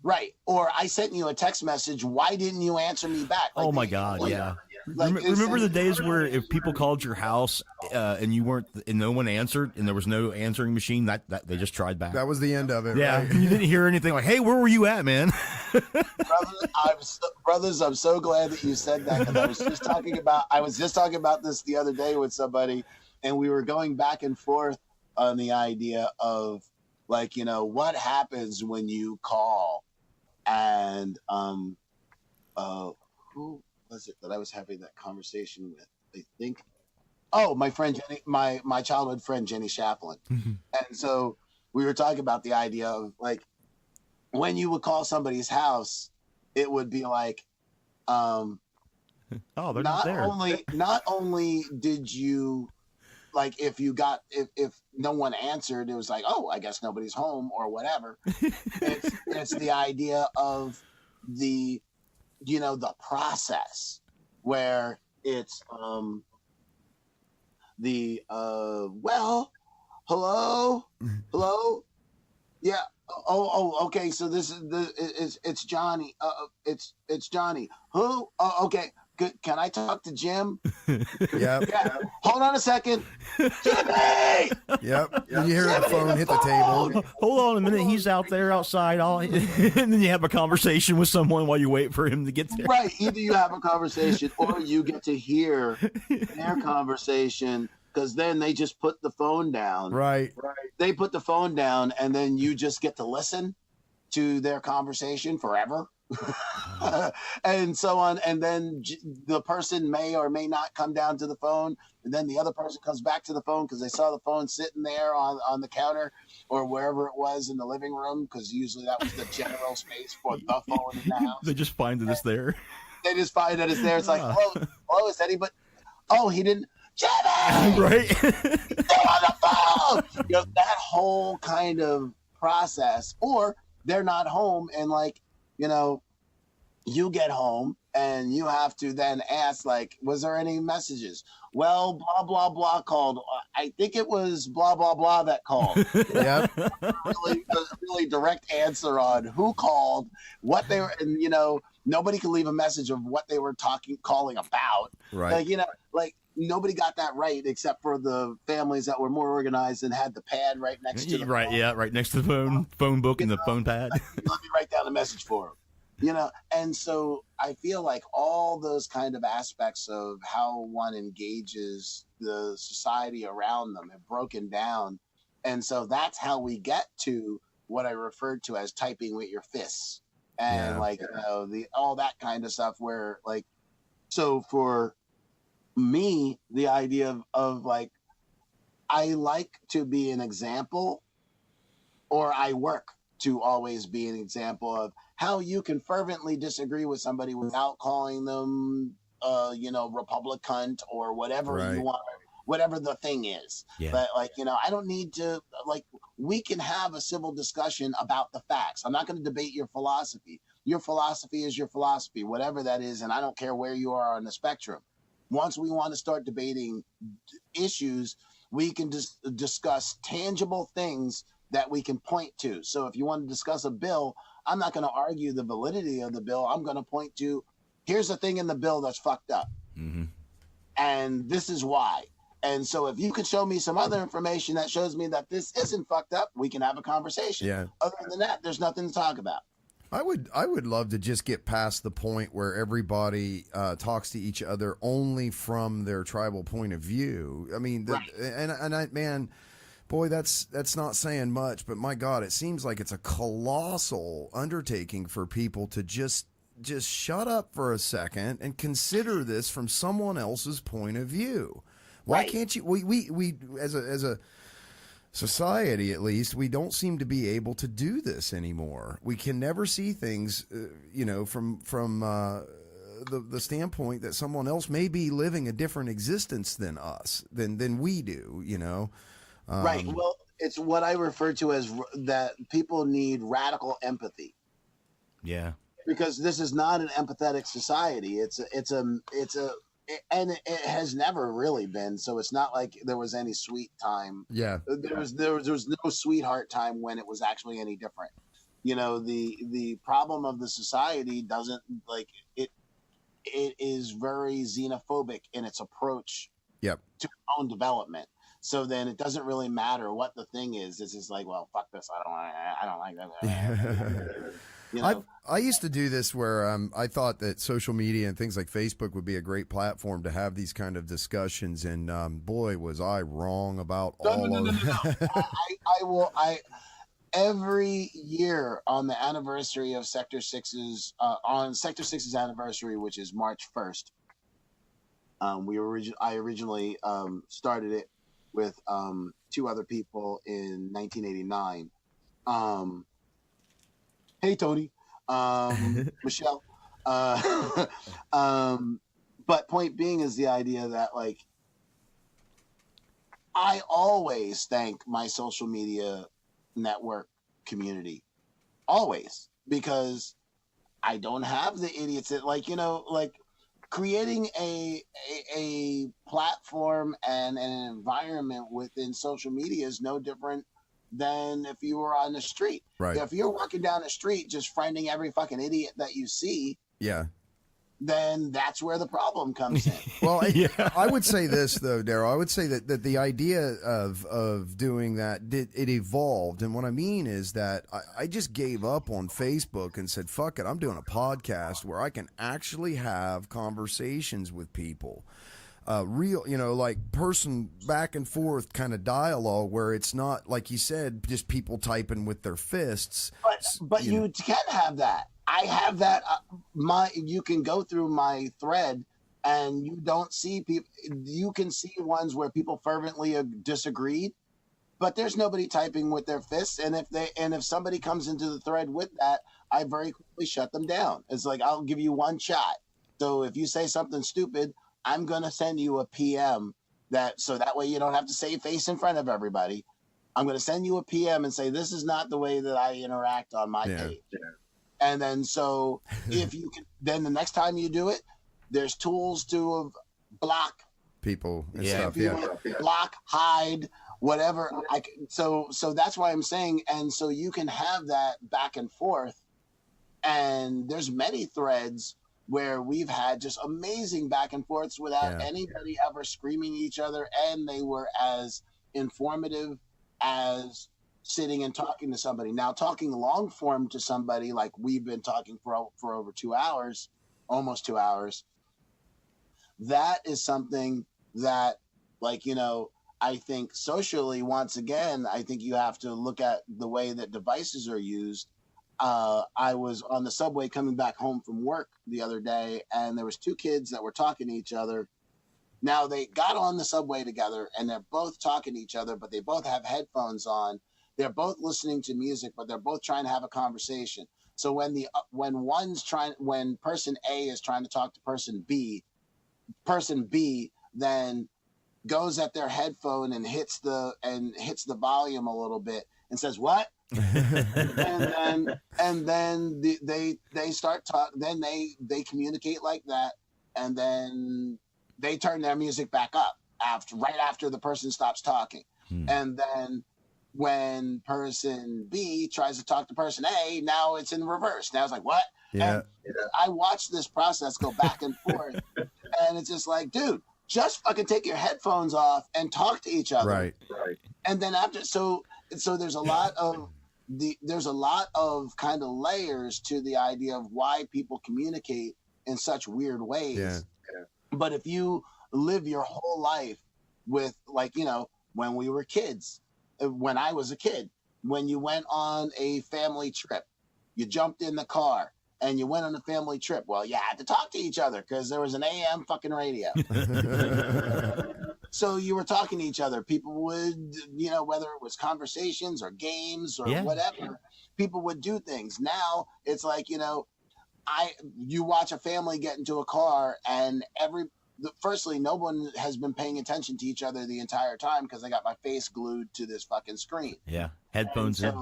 Right. Or I sent you a text message. Why didn't you answer me back? Like, oh my God. Yeah. Like, remember the days where if people called your house and you weren't, and no one answered, and there was no answering machine, that they just tried back. That was the end of it. Yeah, right? You didn't hear anything like, "Hey, where were you at, man?" Brothers, I'm so glad that you said that, because I was just talking about this the other day with somebody, and we were going back and forth on the idea of, like, you know, what happens when you call, and who was it that I was having that conversation with? I think, my friend Jenny, my childhood friend Jenny Chaplin. Mm-hmm. And so we were talking about the idea of, like, when you would call somebody's house, it would be like, oh, they're not there. Not only did you, like, if no one answered, it was like, oh, I guess nobody's home or whatever. It's the idea of the, you know, the process where it's well, hello, yeah. Oh, okay. So this is it's Johnny. It's Johnny. Who? Oh, okay. Good. Can I talk to Jim? Yep. Yeah. Hold on a second. Jimmy! Yep. You hear the phone hit the table. Hold on a minute. He's out there outside. And then you have a conversation with someone while you wait for him to get there. Right. Either you have a conversation or you get to hear their conversation, because then they just put the phone down. Right. They put the phone down, and then you just get to listen to their conversation forever. And so on. And then the person may or may not come down to the phone, and then the other person comes back to the phone because they saw the phone sitting there on the counter or wherever it was in the living room, because usually that was the general space for the phone in the house. They just find that it's there. They just find that it's there. It's like, hello, is anybody? Oh, he didn't. Jimmy! Right. They're on the phone! You know, that whole kind of process. Or they're not home, and like, you know, you get home and you have to then ask, like, was there any messages? Well, blah, blah, blah called. I think it was blah, blah, blah that called. Yep. really direct answer on who called, what they were, and, you know, nobody could leave a message of what they were calling about. Right. Like, you know, like, nobody got that right except for the families that were more organized and had the pad right next to the right, phone. yeah, right next to the phone book and the phone pad. Let me write down a message for them. You know, and so I feel like all those kind of aspects of how one engages the society around them have broken down. And so that's how we get to what I referred to as typing with your fists. And like, you know, all that kind of stuff where, like, so for me, the idea of like, I like to be an example, or I work to always be an example of how you can fervently disagree with somebody without calling them, you know, Republic cunt or whatever you want, whatever the thing is. Yeah. But like, you know, I don't need to, like, we can have a civil discussion about the facts. I'm not going to debate your philosophy. Your philosophy is your philosophy, whatever that is. And I don't care where you are on the spectrum. Once we want to start debating issues, we can discuss tangible things that we can point to. So if you want to discuss a bill, I'm not going to argue the validity of the bill. I'm going to point to, here's the thing in the bill that's fucked up. Mm-hmm. And this is why. And so if you could show me some other information that shows me that this isn't fucked up, we can have a conversation. Yeah. Other than that, there's nothing to talk about. I would love to just get past the point where everybody talks to each other only from their tribal point of view. I mean, man, boy, that's not saying much, but my God, it seems like it's a colossal undertaking for people to just shut up for a second and consider this from someone else's point of view. Why can't you? We as a society, at least, we don't seem to be able to do this anymore. We can never see things, you know, from the standpoint that someone else may be living a different existence than us, than we do, you know. Right. Well, it's what I refer to as that people need radical empathy. Yeah. Because this is not an empathetic society. And it has never really been. So it's not like there was any sweet time. Yeah. There was no sweetheart time when it was actually any different. You know, the problem of the society doesn't, like, it is very xenophobic in its approach to its own development. So then it doesn't really matter what the thing is. It's just like, well, fuck this. I don't like that. You know? I used to do this where I thought that social media and things like Facebook would be a great platform to have these kind of discussions. And boy, was I wrong about all of it. Every year on the anniversary of Sektor 6's, on Sektor 6's anniversary, which is March 1st, I originally started it with two other people in 1989. Hey, Tony, Michelle. But point being is the idea that, like, I always thank my social media network community, always, because I don't have the idiots that, like, you know, like, creating a platform and an environment within social media is no different than if you were on the street. Right. If you're walking down the street just friending every fucking idiot that you see, Yeah. then that's where the problem comes in. Well, I would say this though, Darryl. I would say that the idea of doing that it evolved, and what I mean is that I just gave up on Facebook and said, "Fuck it, I'm doing a podcast where I can actually have conversations with people, real, like person back and forth kind of dialogue, where it's not like you said, just people typing with their fists." But you can have that. I have that. You can go through my thread, and you don't see people. You can see ones where people fervently disagreed, but there's nobody typing with their fists. And if somebody comes into the thread with that, I very quickly shut them down. It's like, I'll give you one shot. So if you say something stupid, I'm gonna send you a PM so that way you don't have to save face in front of everybody. I'm gonna send you a PM and say, this is not the way that I interact on my page. And then so if you can, then the next time you do it, there's tools to block people and stuff. Yeah. Block, hide, whatever. So that's why I'm saying, and so you can have that back and forth. And there's many threads where we've had just amazing back and forths without anybody ever screaming at each other, and they were as informative as sitting and talking to somebody. Now, talking long form to somebody like we've been talking for over 2 hours, almost 2 hours, that is something that, I think socially, once again, I think you have to look at the way that devices are used. I was on the subway coming back home from work the other day, and there was two kids that were talking to each other. Now, they got on the subway together, and they're both talking to each other, but they both have headphones on. They're both listening to music, but they're both trying to have a conversation. So when person A is trying to talk to person B then goes at their headphone and hits the volume a little bit and says, "What?" and then they start talking. Then they communicate like that, and then they turn their music back up right after the person stops talking, and then when person B tries to talk to person A, now it's in reverse. Now it's like, what? Yeah. And I watched this process go back and forth, and it's just like, dude, just fucking take your headphones off and talk to each other. Right. And then after, so there's a lot of kind of layers to the idea of why people communicate in such weird ways. Yeah. But if you live your whole life with, when we were kids, when I was a kid, when you went on a family trip, you jumped in the car and you went on a family trip. Well, you had to talk to each other because there was an AM fucking radio. So you were talking to each other. People would, whether it was conversations or games or whatever, people would do things. Now it's like, you watch a family get into a car and firstly, no one has been paying attention to each other the entire time because I got my face glued to this fucking screen. Yeah, headphones in.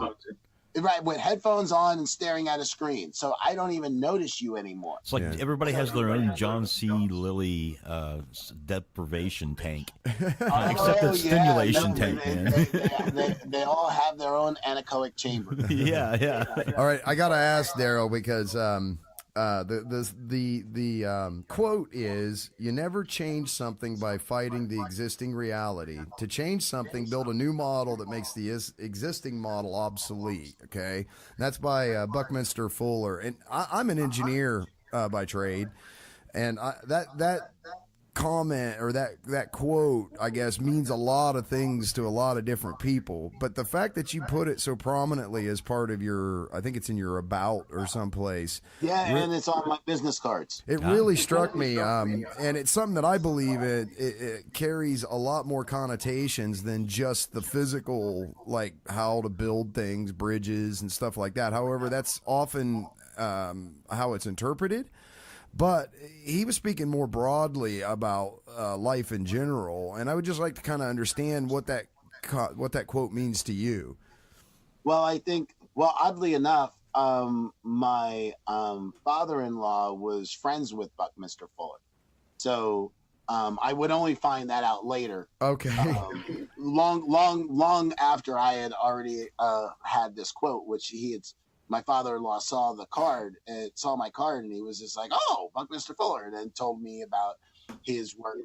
Right, with headphones on and staring at a screen. So I don't even notice you anymore. It's like everybody has their own John C. Lilly deprivation tank. Except the stimulation tank, man. They all have their own anechoic chamber. Yeah. All right, I got to ask Darryl because the quote is, "You never change something by fighting the existing reality. To change something, build a new model that makes the existing model obsolete." Okay, that's by Buckminster Fuller, and I'm an engineer by trade, and that comment or that quote, I guess, means a lot of things to a lot of different people. But the fact that you put it so prominently as part of I think it's in your about or someplace. Yeah, and it's on my business cards. It really struck me, and it's something that I believe it carries a lot more connotations than just the physical, like how to build things, bridges and stuff like that. However, that's often how it's interpreted. But he was speaking more broadly about life in general, and I would just like to kind of understand what that quote means to you. Well, I think, oddly enough, my father-in-law was friends with Buckminster Fuller. So I would only find that out later. Okay. Long after I had already had this quote, which my father-in-law saw the card and saw my card, and he was just like, "Oh, Buckminster Fuller," and then told me about his work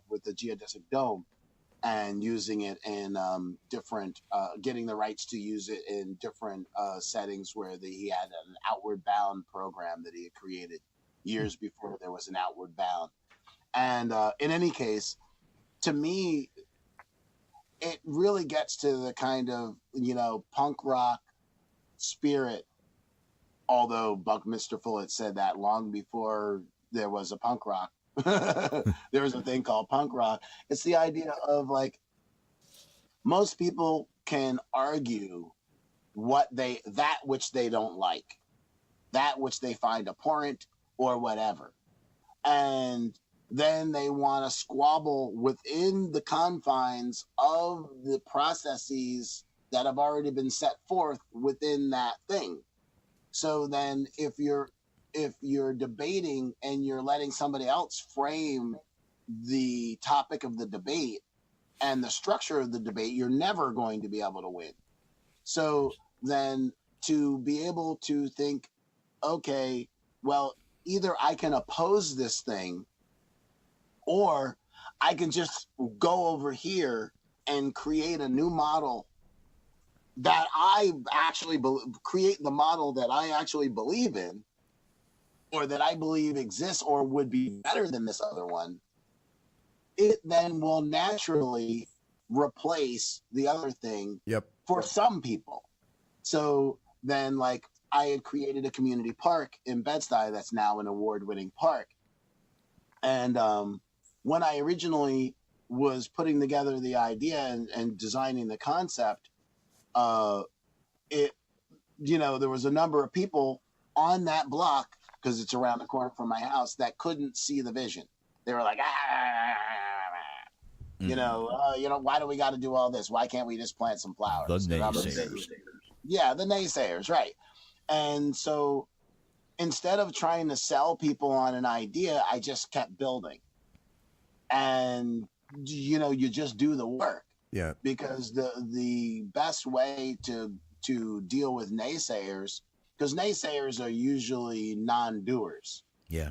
with the geodesic dome and using it in different, getting the rights to use it in different settings where he had an outward bound program that he had created years before there was an outward bound. And in any case, to me, it really gets to the kind of, punk rock spirit, although Buckminster Fuller said that long before there was a punk rock. There was a thing called punk rock. It's the idea of like, most people can argue that which they don't like, that which they find abhorrent or whatever. And then they want to squabble within the confines of the processes that have already been set forth within that thing. So then if you're debating and you're letting somebody else frame the topic of the debate and the structure of the debate, you're never going to be able to win. So then to be able to think, okay, well, either I can oppose this thing, or I can just go over here and create a new model that I actually create the model that I actually believe in, or that I believe exists or would be better than this other one. It then will naturally replace the other thing. Yep. For some people. So then, like, I had created a community park in Bed-Stuy that's now an award-winning park. And when I originally was putting together the idea and designing the concept, there was a number of people on that block, because it's around the corner from my house, that couldn't see the vision. They were like, why do we got to do all this? Why can't we just plant some flowers? The naysayers. Yeah, the naysayers, right. And so instead of trying to sell people on an idea, I just kept building. And, you just do the work. Yeah. Because the best way to deal with naysayers, because naysayers are usually non-doers. Yeah.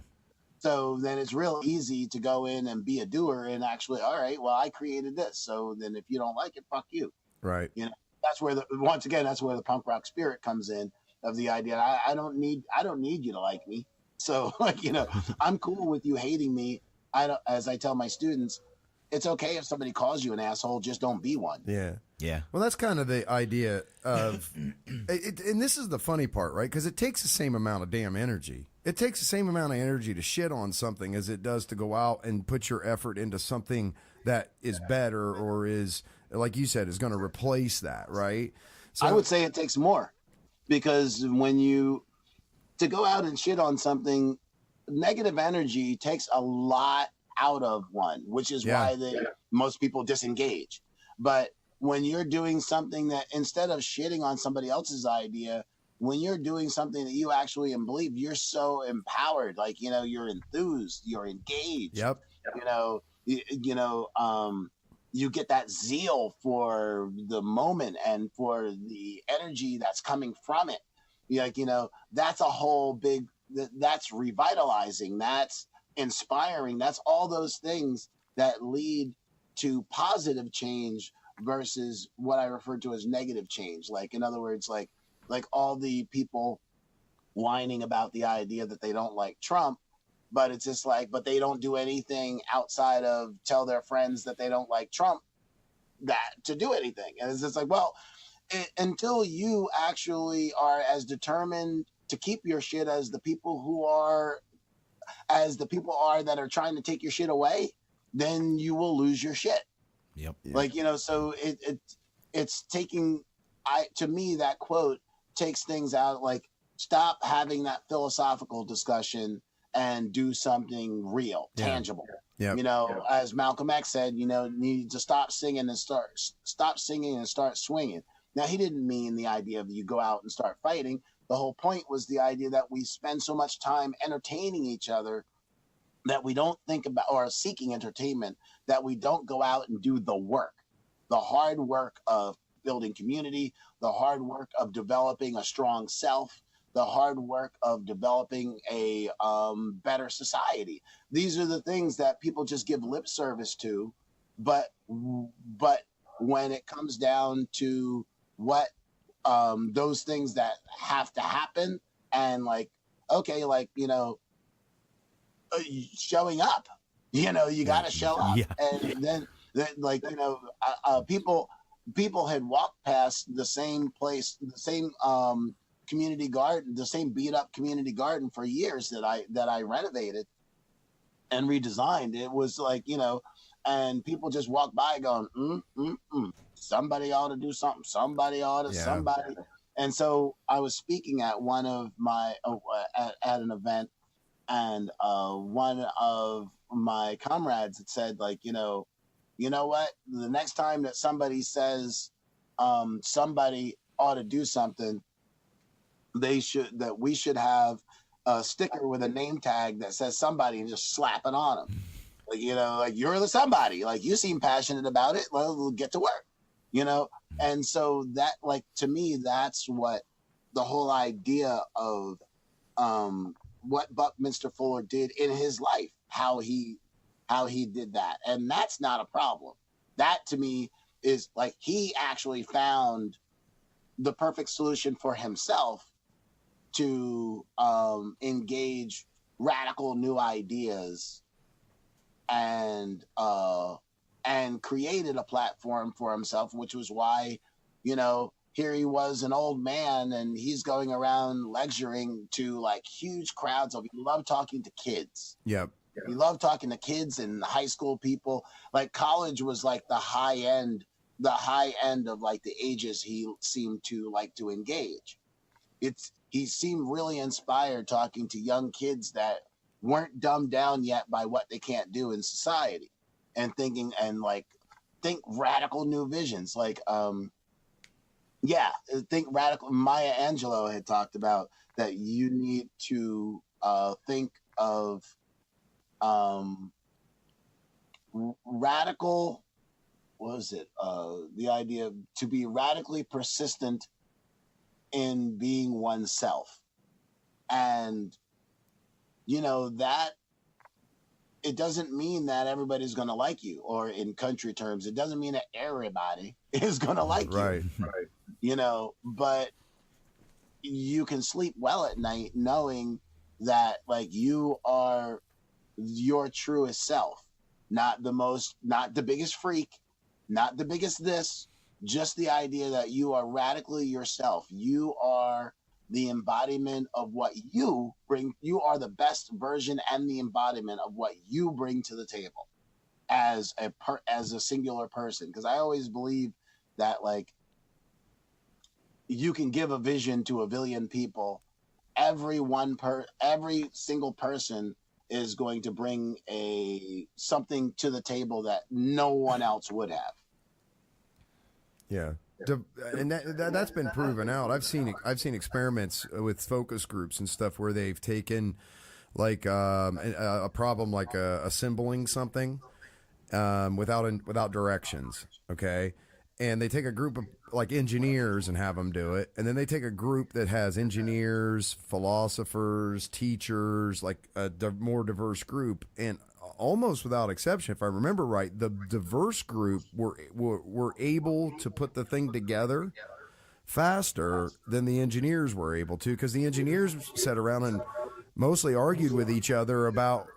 So then it's real easy to go in and be a doer and actually, all right, well, I created this. So then if you don't like it, fuck you. Right. That's where that's where the punk rock spirit comes in, of the idea. I don't need you to like me. So I'm cool with you hating me. As I tell my students, it's okay if somebody calls you an asshole, just don't be one. Yeah. Yeah. Well, that's kind of the idea of it, and this is the funny part, right? Because it takes the same amount of damn energy. It takes the same amount of energy to shit on something as it does to go out and put your effort into something that is better, or is, like you said, is going to replace that, right? So I would say it takes more, because to go out and shit on something, negative energy takes a lot out of one, which is why most people disengage. But when you're doing something that, instead of shitting on somebody else's idea, when you're doing something that you actually believe, you're so empowered. Like, you're enthused, you're engaged. Yep. You get that zeal for the moment and for the energy that's coming from it. That's a whole big, that's revitalizing, that's inspiring, that's all those things that lead to positive change versus what I refer to as negative change. Like, in other words, like all the people whining about the idea that they don't like Trump, but it's just like, but they don't do anything outside of tell their friends that they don't like Trump to do anything. And it's just like, well, until you actually are as determined to keep your shit as the people are that are trying to take your shit away, then you will lose your shit. Yep. So it's taking, to me, that quote takes things out, like, stop having that philosophical discussion and do something real, tangible. Yeah. As Malcolm X said, you need to stop singing and start swinging. Now, he didn't mean the idea of you go out and start fighting. The whole point was the idea that we spend so much time entertaining each other that we don't think about, or seeking entertainment, that we don't go out and do the work, the hard work of building community, the hard work of developing a strong self, the hard work of developing a better society. These are the things that people just give lip service to, but when it comes down to what those things that have to happen, and like, okay, like, you know, showing up, you know, you got to show up. Yeah. And then like, you know, people had walked past the same place, the same community garden, the same beat up community garden for years that I renovated and redesigned. It was like, you know, and people just walk by going, somebody ought to do something. Somebody ought to, somebody. And so I was speaking at one of my, at an event, and one of my comrades had said, like, you know what, the next time that somebody says somebody ought to do something, we should have a sticker with a name tag that says somebody, and just slap it on them. Like, you know, like, you're the somebody, like, you seem passionate about it. Well, we'll get to work, you know? And so that, like, to me, that's what the whole idea of what Buckminster Fuller did in his life, how he did that. And that's not a problem. That, to me, is like, he actually found the perfect solution for himself to engage radical new ideas, and created a platform for himself, which was why, you know, here he was, an old man, and he's going around lecturing to like huge crowds of, he loved talking to kids. Yep. He loved talking to kids and high school people. Like, college was like the high end of like the ages he seemed to like to engage. He seemed really inspired talking to young kids that weren't dumbed down yet by what they can't do in society, and thinking, and like, think radical new visions. Like, think radical. Maya Angelou had talked about that you need to think of radical, what was it? The idea of to be radically persistent in being oneself. And, you know, that it doesn't mean that everybody's going to like you, or in country terms, it doesn't mean that everybody is going to like you. Right. You know, but you can sleep well at night knowing that, like, you are your truest self, not the biggest freak, not the biggest this, just the idea that you are radically yourself. You are the embodiment of what you bring. You are the best version and the embodiment of what you bring to the table as a singular person. Because I always believe that, like, you can give a vision to a billion people. Every single person is going to bring something to the table that no one else would have. Yeah. And that's been proven out. I've seen experiments with focus groups and stuff where they've taken like a problem like assembling something without directions, okay? And they take a group of like engineers and have them do it, and then they take a group that has engineers, philosophers, teachers, like a more diverse group, and almost without exception, if I remember right, the diverse group were able to put the thing together faster than the engineers were able to, because the engineers sat around and mostly argued with each other about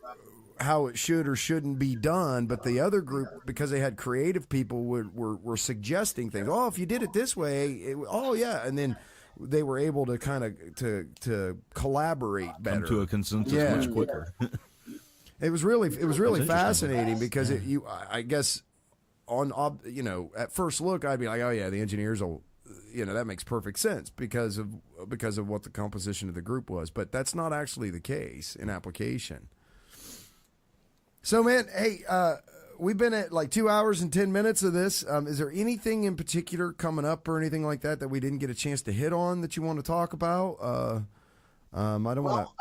how it should or shouldn't be done, but the other group, because they had creative people, were suggesting things. Oh, if you did it this way, and then they were able to kind of to collaborate better, come to a consensus much quicker. It was really fascinating because I guess at first look I'd be like, oh yeah, the engineers will, that makes perfect sense because of what the composition of the group was, but that's not actually the case in application. So man, hey, we've been at like 2 hours and 10 minutes of this. Is there anything in particular coming up or anything like that we didn't get a chance to hit on that you want to talk about? I don't want to.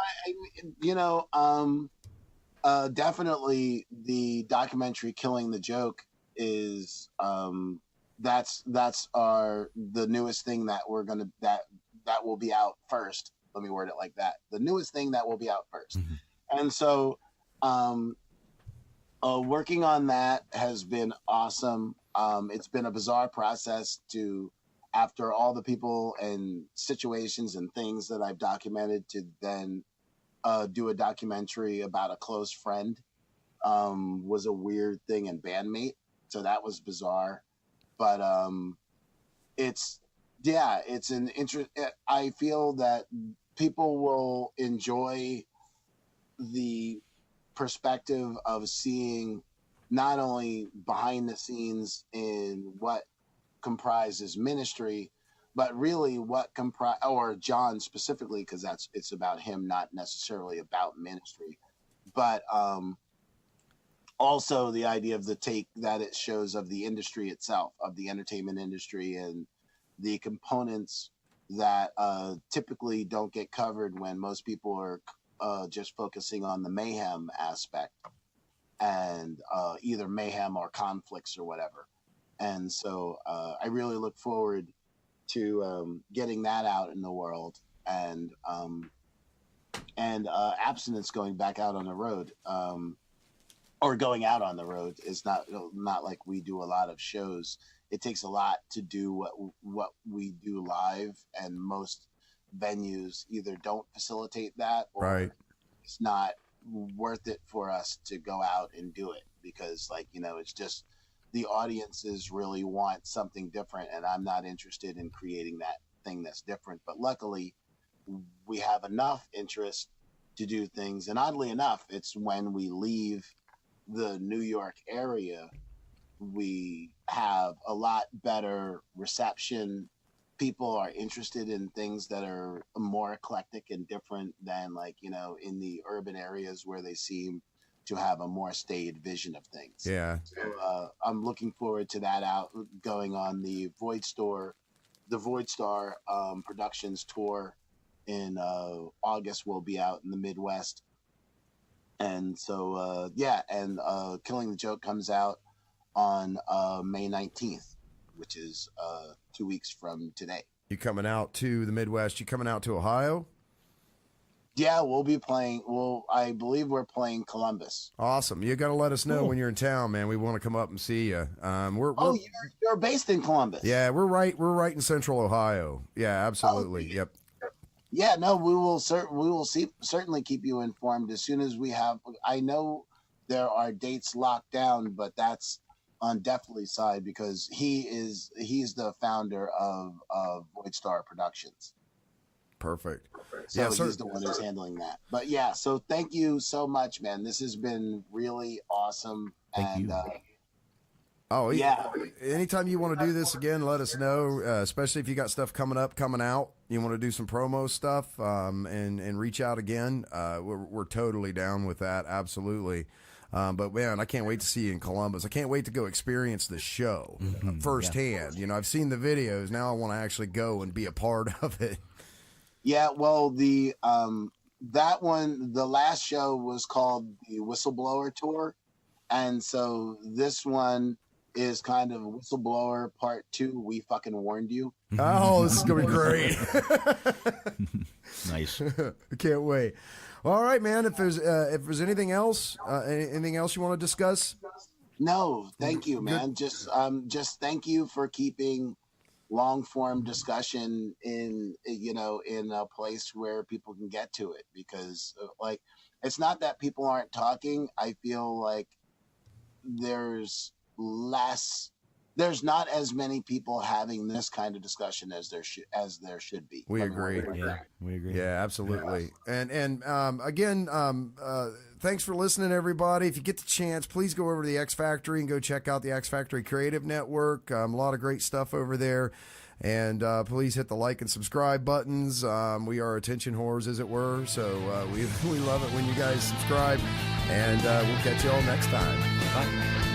definitely the documentary "Killing the Joke" is that's the newest thing that we're gonna that will be out first. Let me word it like that: the newest thing that will be out first. And so, working on that has been awesome. It's been a bizarre process after all the people and situations and things that I've documented, to then do a documentary about a close friend. Was a weird thing, and bandmate. So that was bizarre. But it's an interest. I feel that people will enjoy the perspective of seeing not only behind the scenes in what comprises ministry, but really what or John specifically, because it's about him, not necessarily about ministry, but also the idea of the take that it shows of the industry itself, of the entertainment industry, and the components that typically don't get covered when most people are just focusing on the mayhem aspect, and either mayhem or conflicts or whatever. And so I really look forward to getting that out in the world, and Abstinence going back out on the road, or going out on the road. Is not like we do a lot of shows. It takes a lot to do what we do live, and most venues either don't facilitate that, or right. It's not worth it for us to go out and do it, because it's just the audiences really want something different, and I'm not interested in creating that thing that's different. But luckily we have enough interest to do things, and oddly enough, it's when we leave the New York area we have a lot better reception. People are interested in things that are more eclectic and different than in the urban areas where they seem to have a more staid vision of things. Yeah. So I'm looking forward to that going on the Void Star Productions tour in August. Will be out in the Midwest. And so, Killing the Joke comes out on May 19th, which is 2 weeks from today. You coming out to the Midwest? You coming out to Ohio? Yeah, we'll be playing. I believe we're playing Columbus. Awesome. You got to let us know when you're in town, man. We want to come up and see you. You're based in Columbus. Yeah, we're right in Central Ohio. Yeah, absolutely. Yep. Yeah, no, we will certainly keep you informed as soon as we have. I know there are dates locked down, but that's on Definitely's side, because he's the founder of Void Star Productions. Perfect. So yeah, he's the one who's handling that. But yeah, so thank you so much, man. This has been really awesome. Thank you. Anytime you want to do this again, let us know, especially if you got stuff coming out, you want to do some promo stuff, and reach out again. We're totally down with that. Absolutely. But man, I can't wait to see you in Columbus. I can't wait to go experience the show firsthand. Yeah. I've seen the videos. Now I want to actually go and be a part of it. Yeah. Well, the last show was called the Whistleblower Tour. And so this one is kind of Whistleblower Part 2. We fucking warned you. Oh, this is going to be great. Nice. I can't wait. All right, man. If there's anything else you want to discuss? No, thank you, man. Just thank you for keeping long form discussion in a place where people can get to it, because it's not that people aren't talking. I feel like there's not as many people having this kind of discussion as there should be. We agree. Yeah, we agree. Yeah, absolutely. And again, thanks for listening, everybody. If you get the chance, please go over to the X Factory and go check out the X Factory Creative Network. A lot of great stuff over there. And please hit the like and subscribe buttons. We are attention whores, as it were. So we love it when you guys subscribe. And we'll catch you all next time. Bye.